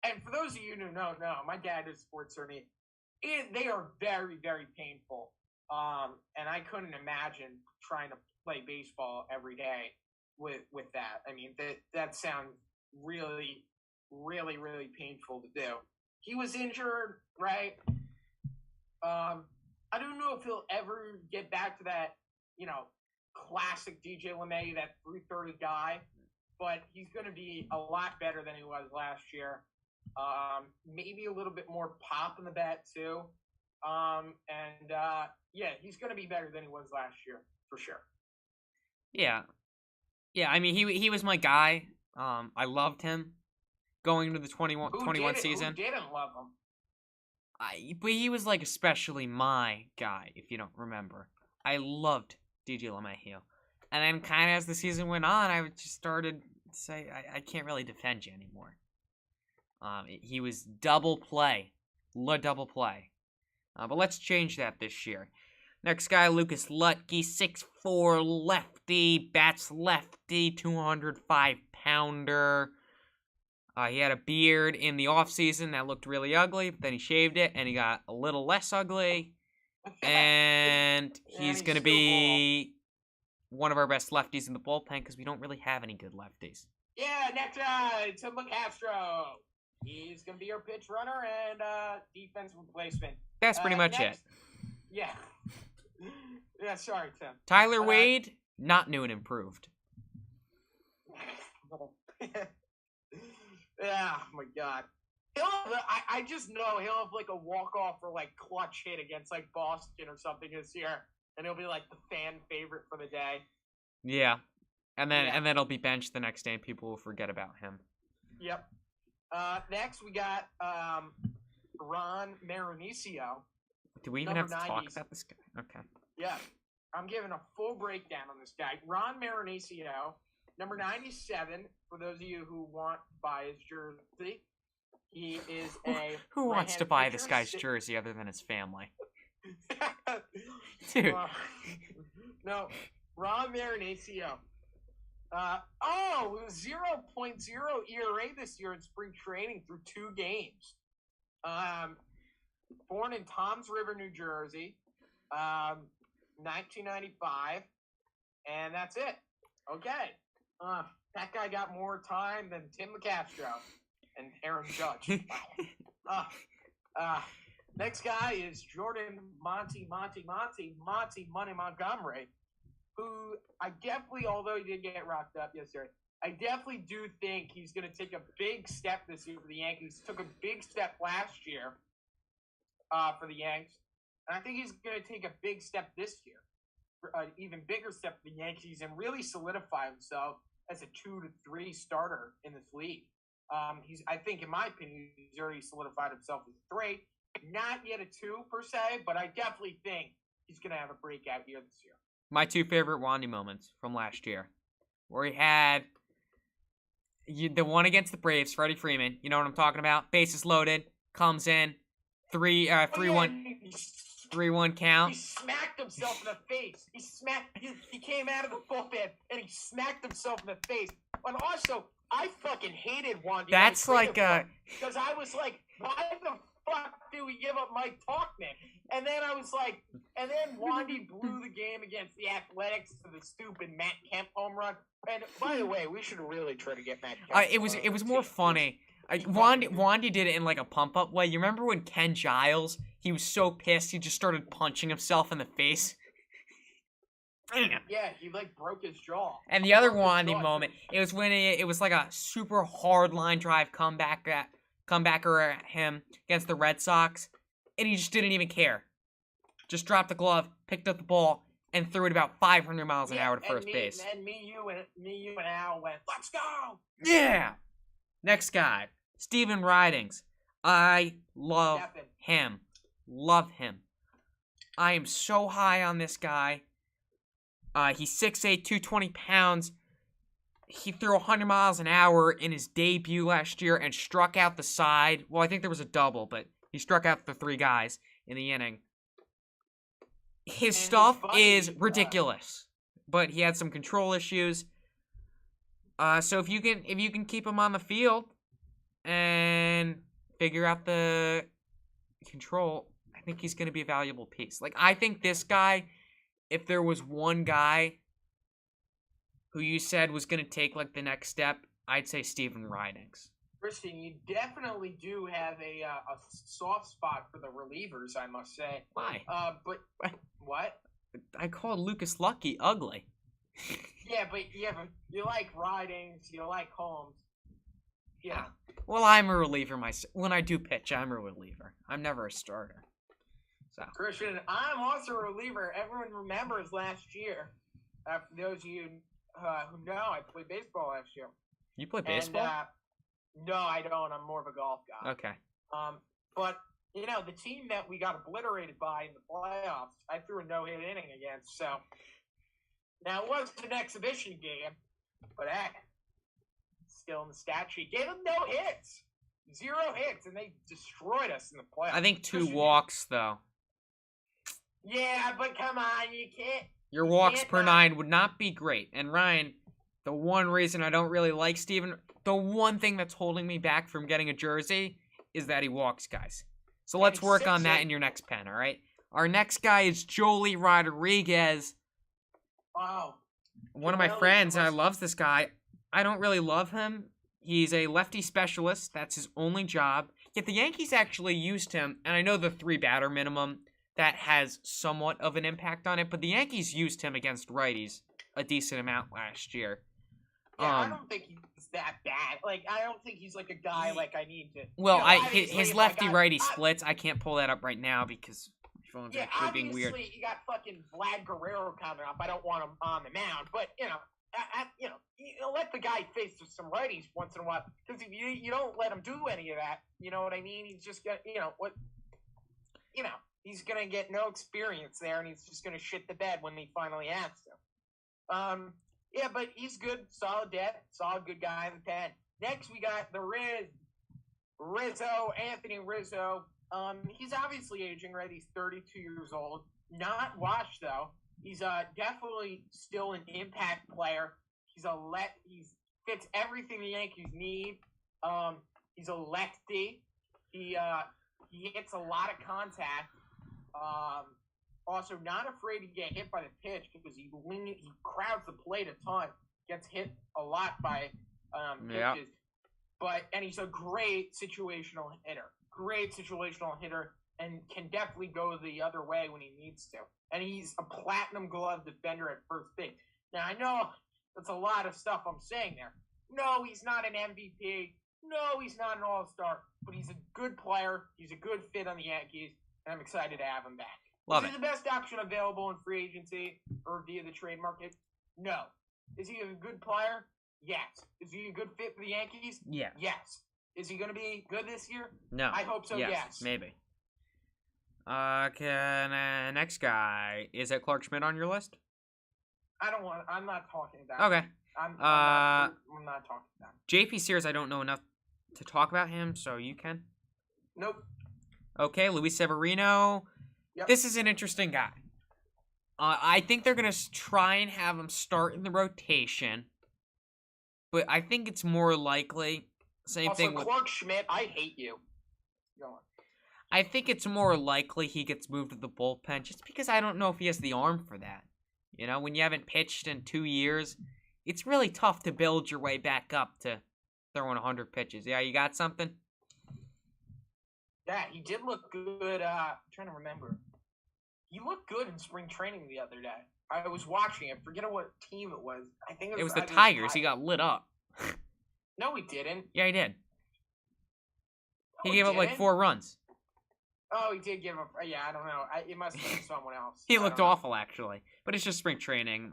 A: And for those of you who don't know, my dad has sports hernia. They are very, very painful. And I couldn't imagine trying to play baseball every day with that. I mean, that sounds really, really, really painful to do. He was injured, right? I don't know if he'll ever get back to that, classic DJ LeMay, that 330 guy, but he's going to be a lot better than he was last year. Maybe a little bit more pop in the bat too. He's going to be better than he was last year for sure.
B: Yeah. I mean, he was my guy. I loved him going into the 21 season.
A: Who didn't love him?
B: But he was like especially my guy, if you don't remember. I loved DJ LeMahieu. And then kind of as the season went on, I just started to say, I can't really defend you anymore. He was double play. But let's change that this year. Next guy, Lucas Luetge, 6'4", lefty, bats lefty, 205-pounder. He had a beard in the offseason that looked really ugly, but then he shaved it, and he got a little less ugly. And he's going to be one of our best lefties in the bullpen because we don't really have any good lefties.
A: Yeah, next guy, Tim Castro. He's going to be our pitch runner and defense replacement.
B: That's pretty much it.
A: Yeah. Yeah, sorry, Tim.
B: Tyler Wade, not new and improved.
A: Yeah, oh my God. I just know he'll have like a walk-off or like clutch hit against like Boston or something this year, and he'll be like the fan favorite for the day.
B: Yeah. And then he'll be benched the next day, and people will forget about him.
A: Yep. Next, we got Ron Mauricio.
B: Do we even have to talk about this guy? Okay.
A: Yeah. I'm giving a full breakdown on this guy. Ron Mauricio, number 97, for those of you who want to buy his jersey. He is a...
B: Who wants to buy this guy's jersey other than his family? Dude.
A: No. Ron Mauricio. 0.0 ERA this year in spring training through 2 games. Born in Toms River, New Jersey, 1995, and that's it. Okay. That guy got more time than Tim LeCastro and Aaron Judge. Next guy is Jordan Monty Money Montgomery, who I definitely, although he did get rocked up yesterday, I definitely do think he's going to take a big step this year for the Yankees. Took a big step last year for the Yanks. And I think he's going to take a big step this year, an even bigger step for the Yankees, and really solidify himself as a 2 to 3 starter in this league. I think, in my opinion, he's already solidified himself as 3. Not yet a 2 per se, but I definitely think he's going to have a breakout year this year.
B: My 2 favorite Wandy moments from last year, where he had the one against the Braves, Freddie Freeman. You know what I'm talking about? Bases loaded, comes in, 3-1 count.
A: He smacked himself in the face. He came out of the bullpen and he smacked himself in the face. And also, I fucking hated Wandy.
B: That's like
A: because I was like, why the fuck do we give up Mike Talkman? And then I was like, and then Wandy blew the game against the Athletics to the stupid Matt Kemp home run. And by the way, we should really try to get Matt Kemp.
B: It was more funny. Wandy did it in like a pump-up way. You remember when Ken Giles, he was so pissed he just started punching himself in the face?
A: Yeah, he like broke his jaw.
B: And the other Wandy moment, it was when it was like a super hard line drive comebacker at him against the Red Sox, and he just didn't even care. Just dropped the glove, picked up the ball, and threw it about 500 miles an hour to first base.
A: And me, you, and Al went, let's go!
B: Yeah! Next guy, Steven Ridings. I love him. Love him. I am so high on this guy. He's 6'8", 220 pounds. He threw 100 miles an hour in his debut last year and struck out the side. Well, I think there was a double, but he struck out the 3 guys in the inning. His stuff is ridiculous, but he had some control issues. So if you can keep him on the field and figure out the control, I think he's going to be a valuable piece. Like, I think this guy, if there was one guy who you said was going to take, like, the next step, I'd say Steven Ridings.
A: Christian, you definitely do have a soft spot for the relievers, I must say.
B: Why?
A: But what?
B: I called Lucas Lucky ugly.
A: Yeah, but you like Ridings, you like Holmes. Yeah.
B: Well, I'm a reliever myself. When I do pitch, I'm a reliever. I'm never a starter. So.
A: Christian, I'm also a reliever. Everyone remembers last year. For those of you who know, I played baseball last year.
B: You play baseball?
A: And, no, I don't. I'm more of a golf guy.
B: Okay.
A: But, you know, the team that we got obliterated by in the playoffs, I threw a no-hit inning against. So, now it was an exhibition game, but heck, still in the stat sheet. Gave them no hits. 0 hits, and they destroyed us in the playoffs.
B: I think 2 walks, though.
A: Yeah, but come on, you can't.
B: Your walks per 9 would not be great. And Ryan, the one reason I don't really like Steven, the one thing that's holding me back from getting a jersey is that he walks guys. So let's work on that in your next pen, all right? Our next guy is Joely Rodriguez.
A: Wow.
B: One of my friends, I loves this guy. I don't really love him. He's a lefty specialist. That's his only job. Yet the Yankees actually used him, and I know the 3-batter minimum, that has somewhat of an impact on it, but the Yankees used him against righties a decent amount last year.
A: Yeah, I don't think he's that bad. Like, I don't think he's like a guy like I need to.
B: Well, his lefty-righty splits, I can't pull that up right now because my phone's actually being weird.
A: You got fucking Vlad Guerrero coming up. I don't want him on the mound, but, you know, you let the guy face some righties once in a while, because if you don't let him do any of that, you know what I mean? He's just gonna, he's gonna get no experience there, and he's just gonna shit the bed when he finally has to. Yeah, but he's good, solid depth, solid good guy in the 10. Next, we got the Anthony Rizzo. He's obviously aging, right? He's 32 years old. Not washed, though. He's definitely still an impact player. He fits everything the Yankees need. He's a lefty. He hits a lot of contact. Also, not afraid to get hit by the pitch because he crowds the plate a ton. Gets hit a lot by pitches. And he's a great situational hitter. And can definitely go the other way when he needs to. And he's a platinum glove defender at first base. Now, I know that's a lot of stuff I'm saying there. No, he's not an MVP. No, he's not an all-star. But he's a good player. He's a good fit on the Yankees. And I'm excited to have him back. Is he the best option available in free agency or via the trade market? No. Is he a good player? Yes. Is he a good fit for the Yankees?
B: Yeah.
A: Yes. Is he going to be good this year?
B: No.
A: I hope so, yes.
B: Maybe. Next guy. Is it Clark Schmidt on your list?
A: I'm not talking about
B: him. Okay.
A: I'm not talking about him.
B: JP Sears, I don't know enough to talk about him, so you can?
A: Nope.
B: Okay, Luis Severino. Yep. This is an interesting guy. I think they're going to try and have him start in the rotation, but I think it's more likely. Same thing with
A: Clark Schmidt. I hate you. Go on.
B: I think it's more likely he gets moved to the bullpen just because I don't know if he has the arm for that. You know, when you haven't pitched in 2 years, it's really tough to build your way back up to throwing 100 pitches. Yeah, you got something?
A: Yeah, he did look good. I'm trying to remember. He looked good in spring training the other day. I was watching it. Forget what team it was. I think it was
B: the Tigers. He got lit up.
A: No, he didn't.
B: Yeah, he did. He gave up like 4 runs.
A: Oh, he did give up. Yeah, I don't know. It must have been someone else.
B: He looked awful, actually. But it's just spring training.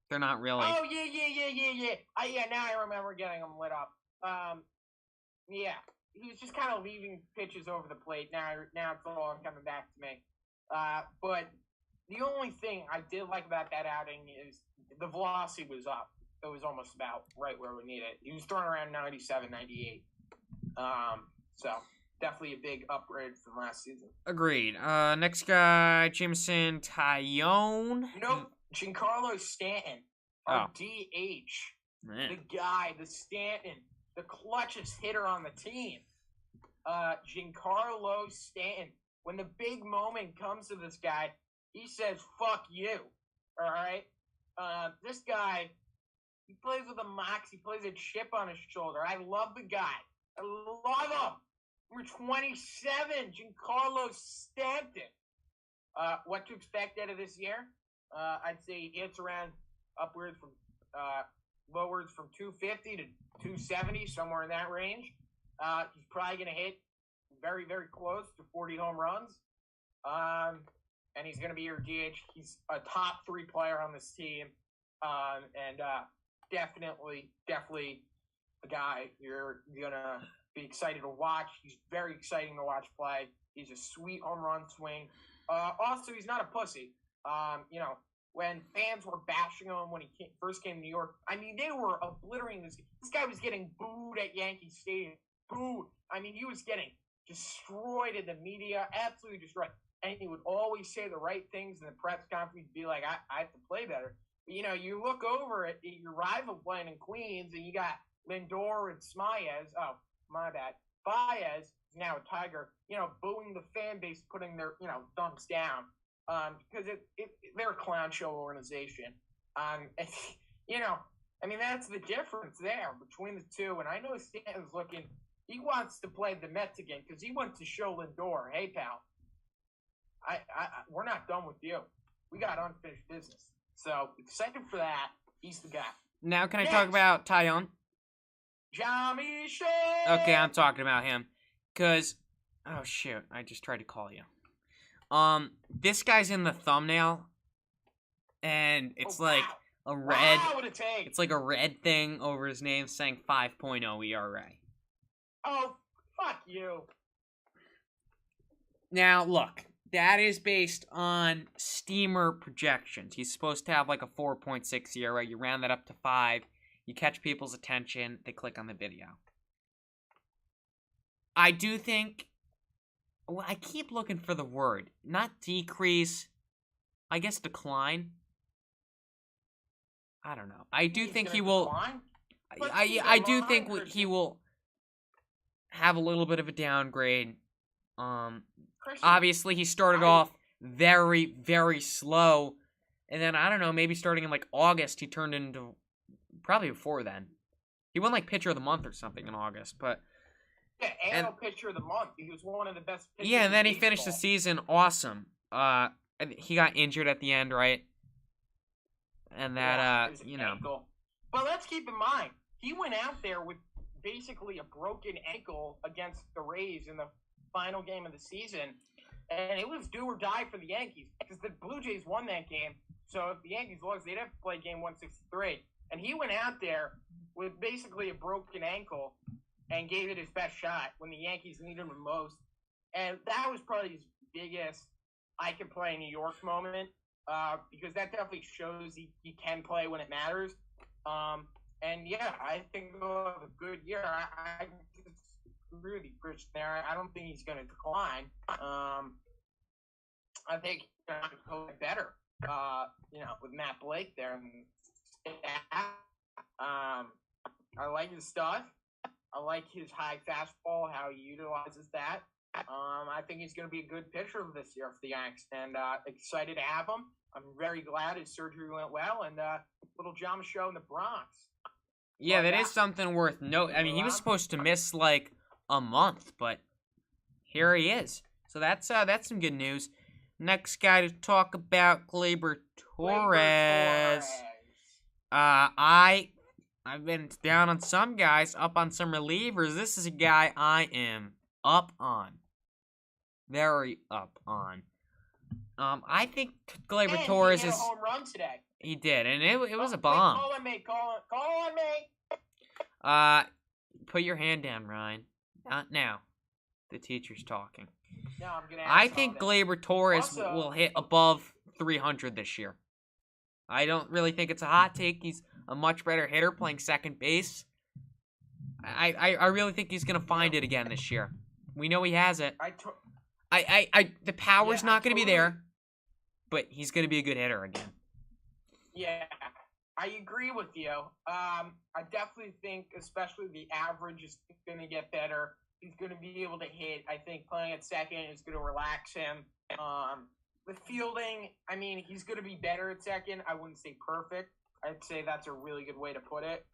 B: They're not really.
A: Oh, yeah. Now I remember getting him lit up. Yeah. He was just kind of leaving pitches over the plate. Now it's all coming back to me. But the only thing I did like about that outing is the velocity was up. It was almost about right where we need it. He was throwing around 97, 98. So definitely a big upgrade from last season.
B: Agreed. Next guy, Jameson Taillon.
A: Nope. Giancarlo Stanton. Our DH. Man. The Stanton. The clutchest hitter on the team. Giancarlo Stanton. When the big moment comes to this guy, he says, fuck you. All right? This guy, he plays with a mox. He plays a chip on his shoulder. I love the guy. I love him. Number 27, Giancarlo Stanton. What to expect out of this year? I'd say he hits around upwards from lowards from 250 to 270, somewhere in that range. He's probably going to hit very, very close to 40 home runs. And he's going to be your DH. He's a top 3 player on this team. And definitely a guy you're going to be excited to watch. He's very exciting to watch play. He's a sweet home run swing. Also, he's not a pussy. When fans were bashing him when he first came to New York, I mean, they were obliterating this. This guy was getting booed at Yankee Stadium. Booed. I mean, he was getting destroyed in the media, absolutely destroyed. And he would always say the right things in the press conference, be like, I have to play better. But, you look over at your rival playing in Queens, and you got Lindor and Smaez. Oh, my bad. Baez, now a Tiger, booing the fan base, putting their, thumbs down. Because they're a clown show organization. That's the difference there between the two. And I know Stanton's looking, he wants to play the Mets again because he wants to show Lindor, hey, pal, we're not done with you. We got unfinished business. So excited for that. He's the guy.
B: Now, can I talk about Taillon?
A: Jean-Michel!
B: Okay, I'm talking about him. Because, oh, shoot, I just tried to call you. This guy's in the thumbnail, and it's a red.
A: Wow, what a take!
B: It's like a red thing over his name saying 5.0 ERA.
A: Oh, fuck you.
B: Now, look, that is based on Steamer projections. He's supposed to have like a 4.6 ERA. You round that up to 5. You catch people's attention. They click on the video. I do think... Well, I keep looking for the word. Not decrease. I guess decline. I don't know. I do think he will... I do think he will have a little bit of a downgrade. Obviously, he started off very, very slow. And then, I don't know, maybe starting in, like, August, he turned into... Probably before then. He won, like, Pitcher of the Month or something in August, but...
A: Yeah, AL Pitcher of the Month. He was one of the best pitchers.
B: Yeah, and then he finished the season awesome. He got injured at the end, right? And that, you know...
A: Ankle. But let's keep in mind, he went out there with basically a broken ankle against the Rays in the final game of the season, and it was do or die for the Yankees because the Blue Jays won that game. So if the Yankees lost, they'd have to play game 163. And he went out there with basically a broken ankle and gave it his best shot when the Yankees needed him the most. And that was probably his biggest I can play in New York moment, because that definitely shows he can play when it matters. And yeah, I think he'll have a good year. I agree with you, Christian, there. I don't think he's going to decline. I think he's going to go better, with Matt Blake there. I like his stuff. I like his high fastball, how he utilizes that. I think he's going to be a good pitcher this year for the Yanks, and excited to have him. I'm very glad his surgery went well, and little Jama show in the Bronx.
B: Yeah, that is something worth noting. I mean, he was supposed to miss like a month, but here he is. So that's some good news. Next guy to talk about, Gleyber Torres. I've been down on some guys, up on some relievers. This is a guy I am up on. Very up on. I think Gleyber Torres is...
A: He hit a home run today.
B: He did, and it was a bomb.
A: Call on me.
B: Put your hand down, Ryan. Not now. The teacher's talking.
A: No, I'm gonna
B: I think Gleyber Torres will hit above 300 this year. I don't really think it's a hot take. He's a much better hitter playing second base. I really think he's gonna find it again this year. We know he has it. The power's not gonna be there, but he's gonna be a good hitter again.
A: Yeah, I agree with you. I definitely think, especially the average is gonna get better. He's gonna be able to hit. I think playing at second is gonna relax him. The fielding, I mean, he's gonna be better at second. I wouldn't say perfect. I'd say that's a really good way to put it.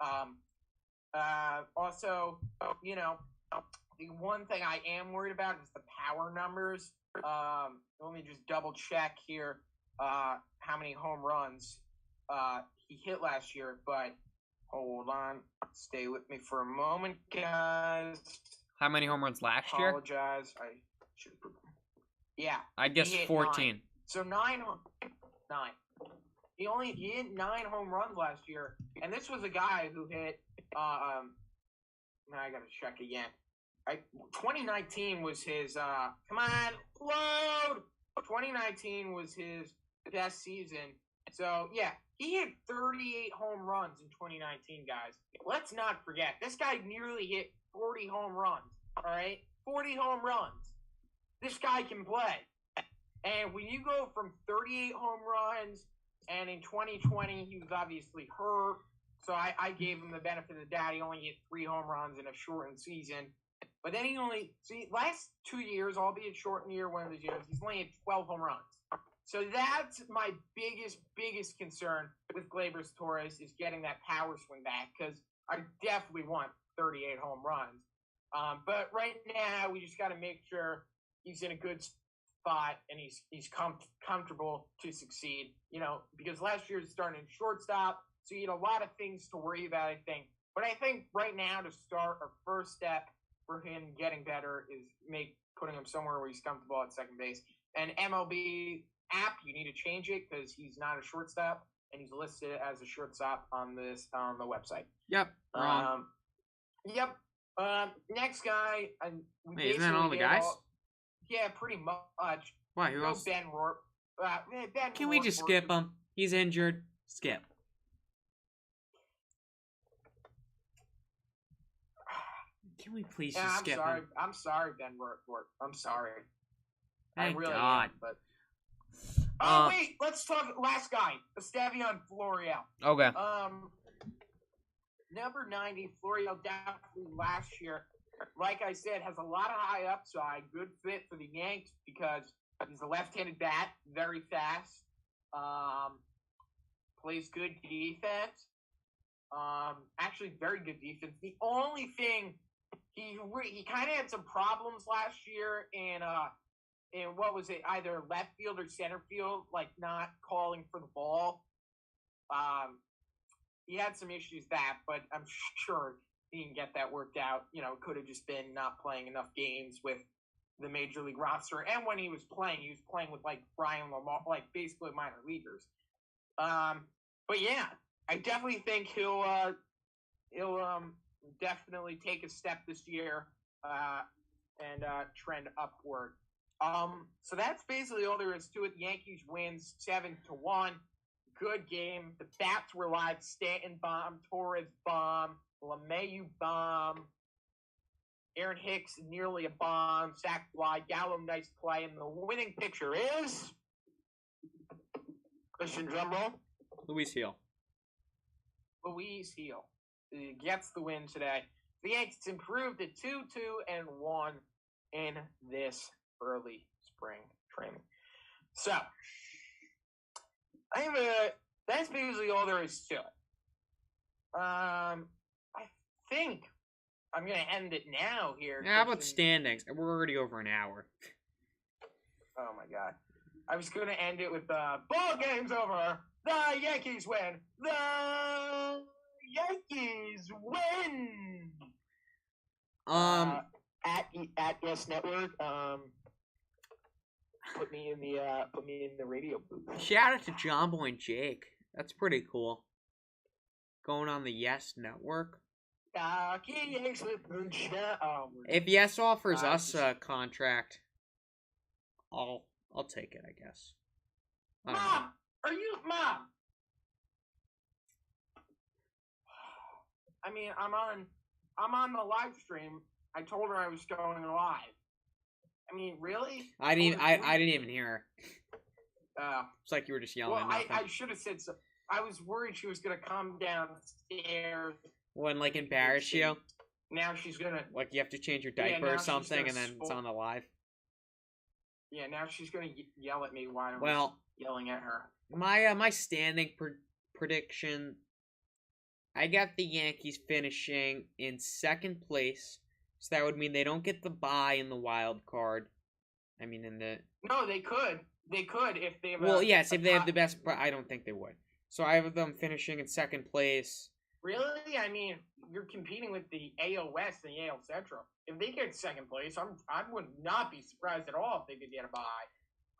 A: Also, the one thing I am worried about is the power numbers. Let me just double check here how many home runs he hit last year. But hold on, stay with me for a moment, guys.
B: How many home runs last year?
A: Apologize. I should. Yeah.
B: I guess 14.
A: 9. So 9. He hit 9 home runs last year, and this was a guy who hit. Now I gotta check again. 2019 was his. Come on, load. 2019 was his best season. So yeah, he hit 38 home runs in 2019, guys. Let's not forget, this guy nearly hit 40 home runs. All right, 40 home runs. This guy can play. And when you go from 38 home runs, and in 2020 he was obviously hurt, so I gave him the benefit of the doubt. He only hit 3 home runs in a shortened season. But then last 2 years, albeit shortened year, one of those years, he's only hit 12 home runs. So that's my biggest concern with Gleyber Torres is getting that power swing back, because I definitely want 38 home runs. But right now, we just got to make sure he's in a good spot and he's comfortable to succeed. Because last year he started in shortstop, so he had a lot of things to worry about, I think. But I think right now, to start, our first step for him getting better is putting him somewhere where he's comfortable at second base. And MLB app, you need to change it because he's not a shortstop. and he's listed as a shortstop on the website.
B: Yep. Wrong.
A: Yep. Next guy.
B: Wait, isn't that all the guys?
A: Yeah, pretty much.
B: Why? Who else?
A: Ben Rourke.
B: Can we just skip him? He's injured. Skip. Can we please just skip him?
A: I'm sorry, Ben Rourke. I'm sorry.
B: Thank
A: I really
B: God.
A: am, but... wait, let's talk last guy, Estevan Florial.
B: Okay.
A: Number 90, Florial definitely last year, like I said, has a lot of high upside. Good fit for the Yanks because he's a left-handed bat, very fast, plays good defense. Actually, very good defense. The only thing he kind of had some problems last year in what was it, either left field or center field, like not calling for the ball. He had some issues but I'm sure he can get that worked out. You know, it could have just been not playing enough games with the major league roster. And when he was playing with like Brian Lamar, like basically minor leaguers. But yeah, I definitely think he'll definitely take a step this year and trend upward. So that's basically all there is to it. The Yankees wins 7-1. Good game. The bats were live. Stanton bomb, Torres bomb, LeMahieu bomb, Aaron Hicks nearly a bomb, sack fly, Gallo nice play, and the winning pitcher is Christian Drumroll.
B: Luis Heel.
A: Luis Heel gets the win today. The Yankees improved to 2-1 in this early spring training. So, that's basically all there is to it. I think I'm going to end it now here.
B: Yeah, how about standings? We're already over an hour.
A: Oh, my God. I was going to end it with ball game's over. The Yankees win. The Yankees win. At Yes Network. Put me in the radio booth.
B: Shout out to John Boy and Jake. That's pretty cool. Going on the Yes Network. If Yes offers us a contract, I'll take it, I guess.
A: Mom, Mom? I mean, I'm on the live stream. I told her I was going live. I mean, really?
B: I didn't even hear her. It's like you were just yelling.
A: Well, I should have said so. I was worried she was gonna come downstairs.
B: When like embarrass you?
A: Now she's gonna
B: like you have to change your diaper or something, and then it's on the live.
A: Yeah, now she's gonna yell at me while I'm yelling at her.
B: My standing prediction. I got the Yankees finishing in second place. So that would mean they don't get the bye in the wild card. I mean,
A: No, they could. They could if they have.
B: Well, yes, if they have the best. But I don't think they would. So I have them finishing in second place.
A: Really? I mean, you're competing with the AL West and the AL Central. If they get second place, I would not be surprised at all if they could get a bye.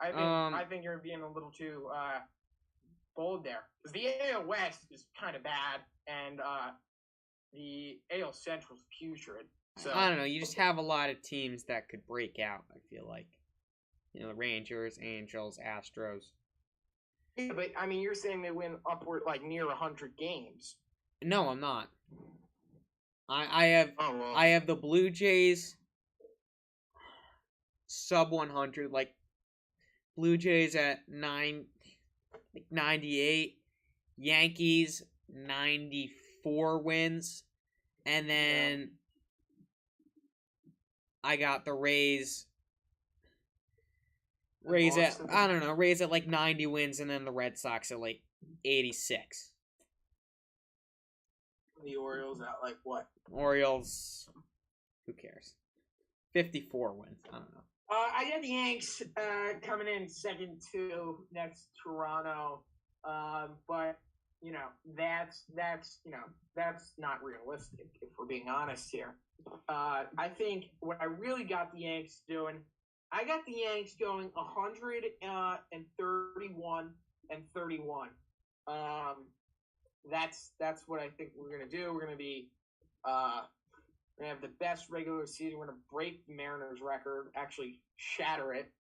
A: I think you're being a little too bold there because the AL West is kind of bad and the AL Central is putrid. So,
B: I don't know. You just have a lot of teams that could break out, I feel like. You know, the Rangers, Angels, Astros.
A: Yeah, but, I mean, you're saying they win upward, like, near 100 games.
B: No, I'm not. I have the Blue Jays sub 100, like, Blue Jays at 98, Yankees 94 wins, and then I got the Rays at like 90 wins, and then the Red Sox at like 86.
A: The Orioles at like what?
B: Orioles, who cares? 54 wins. I don't know.
A: I got the Yanks coming in second to next Toronto, but you know that's not realistic if we're being honest here. I think what I really got the Yanks doing, I got the Yanks going 131 and 31. That's what I think we're gonna do. We're gonna be we're gonna have the best regular season. We're gonna break the Mariners record, actually shatter it,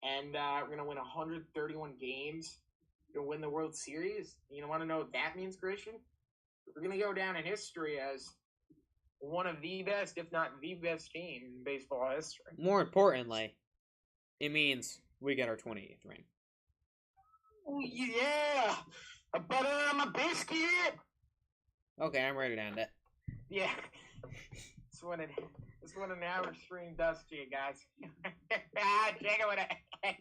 A: and we're gonna win 131 games. We're gonna win the World Series. You want to know what that means, Christian? We're gonna go down in history as one of the best, if not the best team in baseball history.
C: More importantly, it means we get our 28th ring.
A: Oh, yeah! A butter on my biscuit!
C: Okay, I'm ready to end it.
A: Yeah. That's what an average stream does to you guys. Check it with it.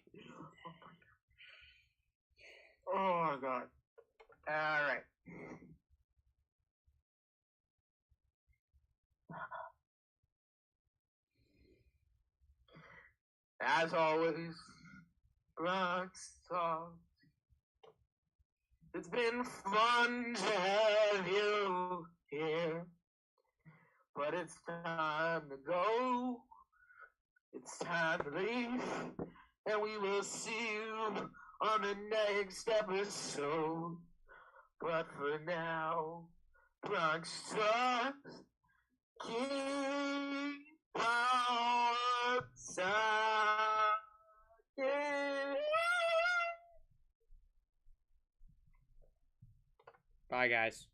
A: Oh, my God. All right. As always, Bronx Talk. It's been fun to have you here, but it's time to go. It's time to leave, and we will see you on the next episode. But for now, Bronx Talk, keep on talking.
C: Bye, guys.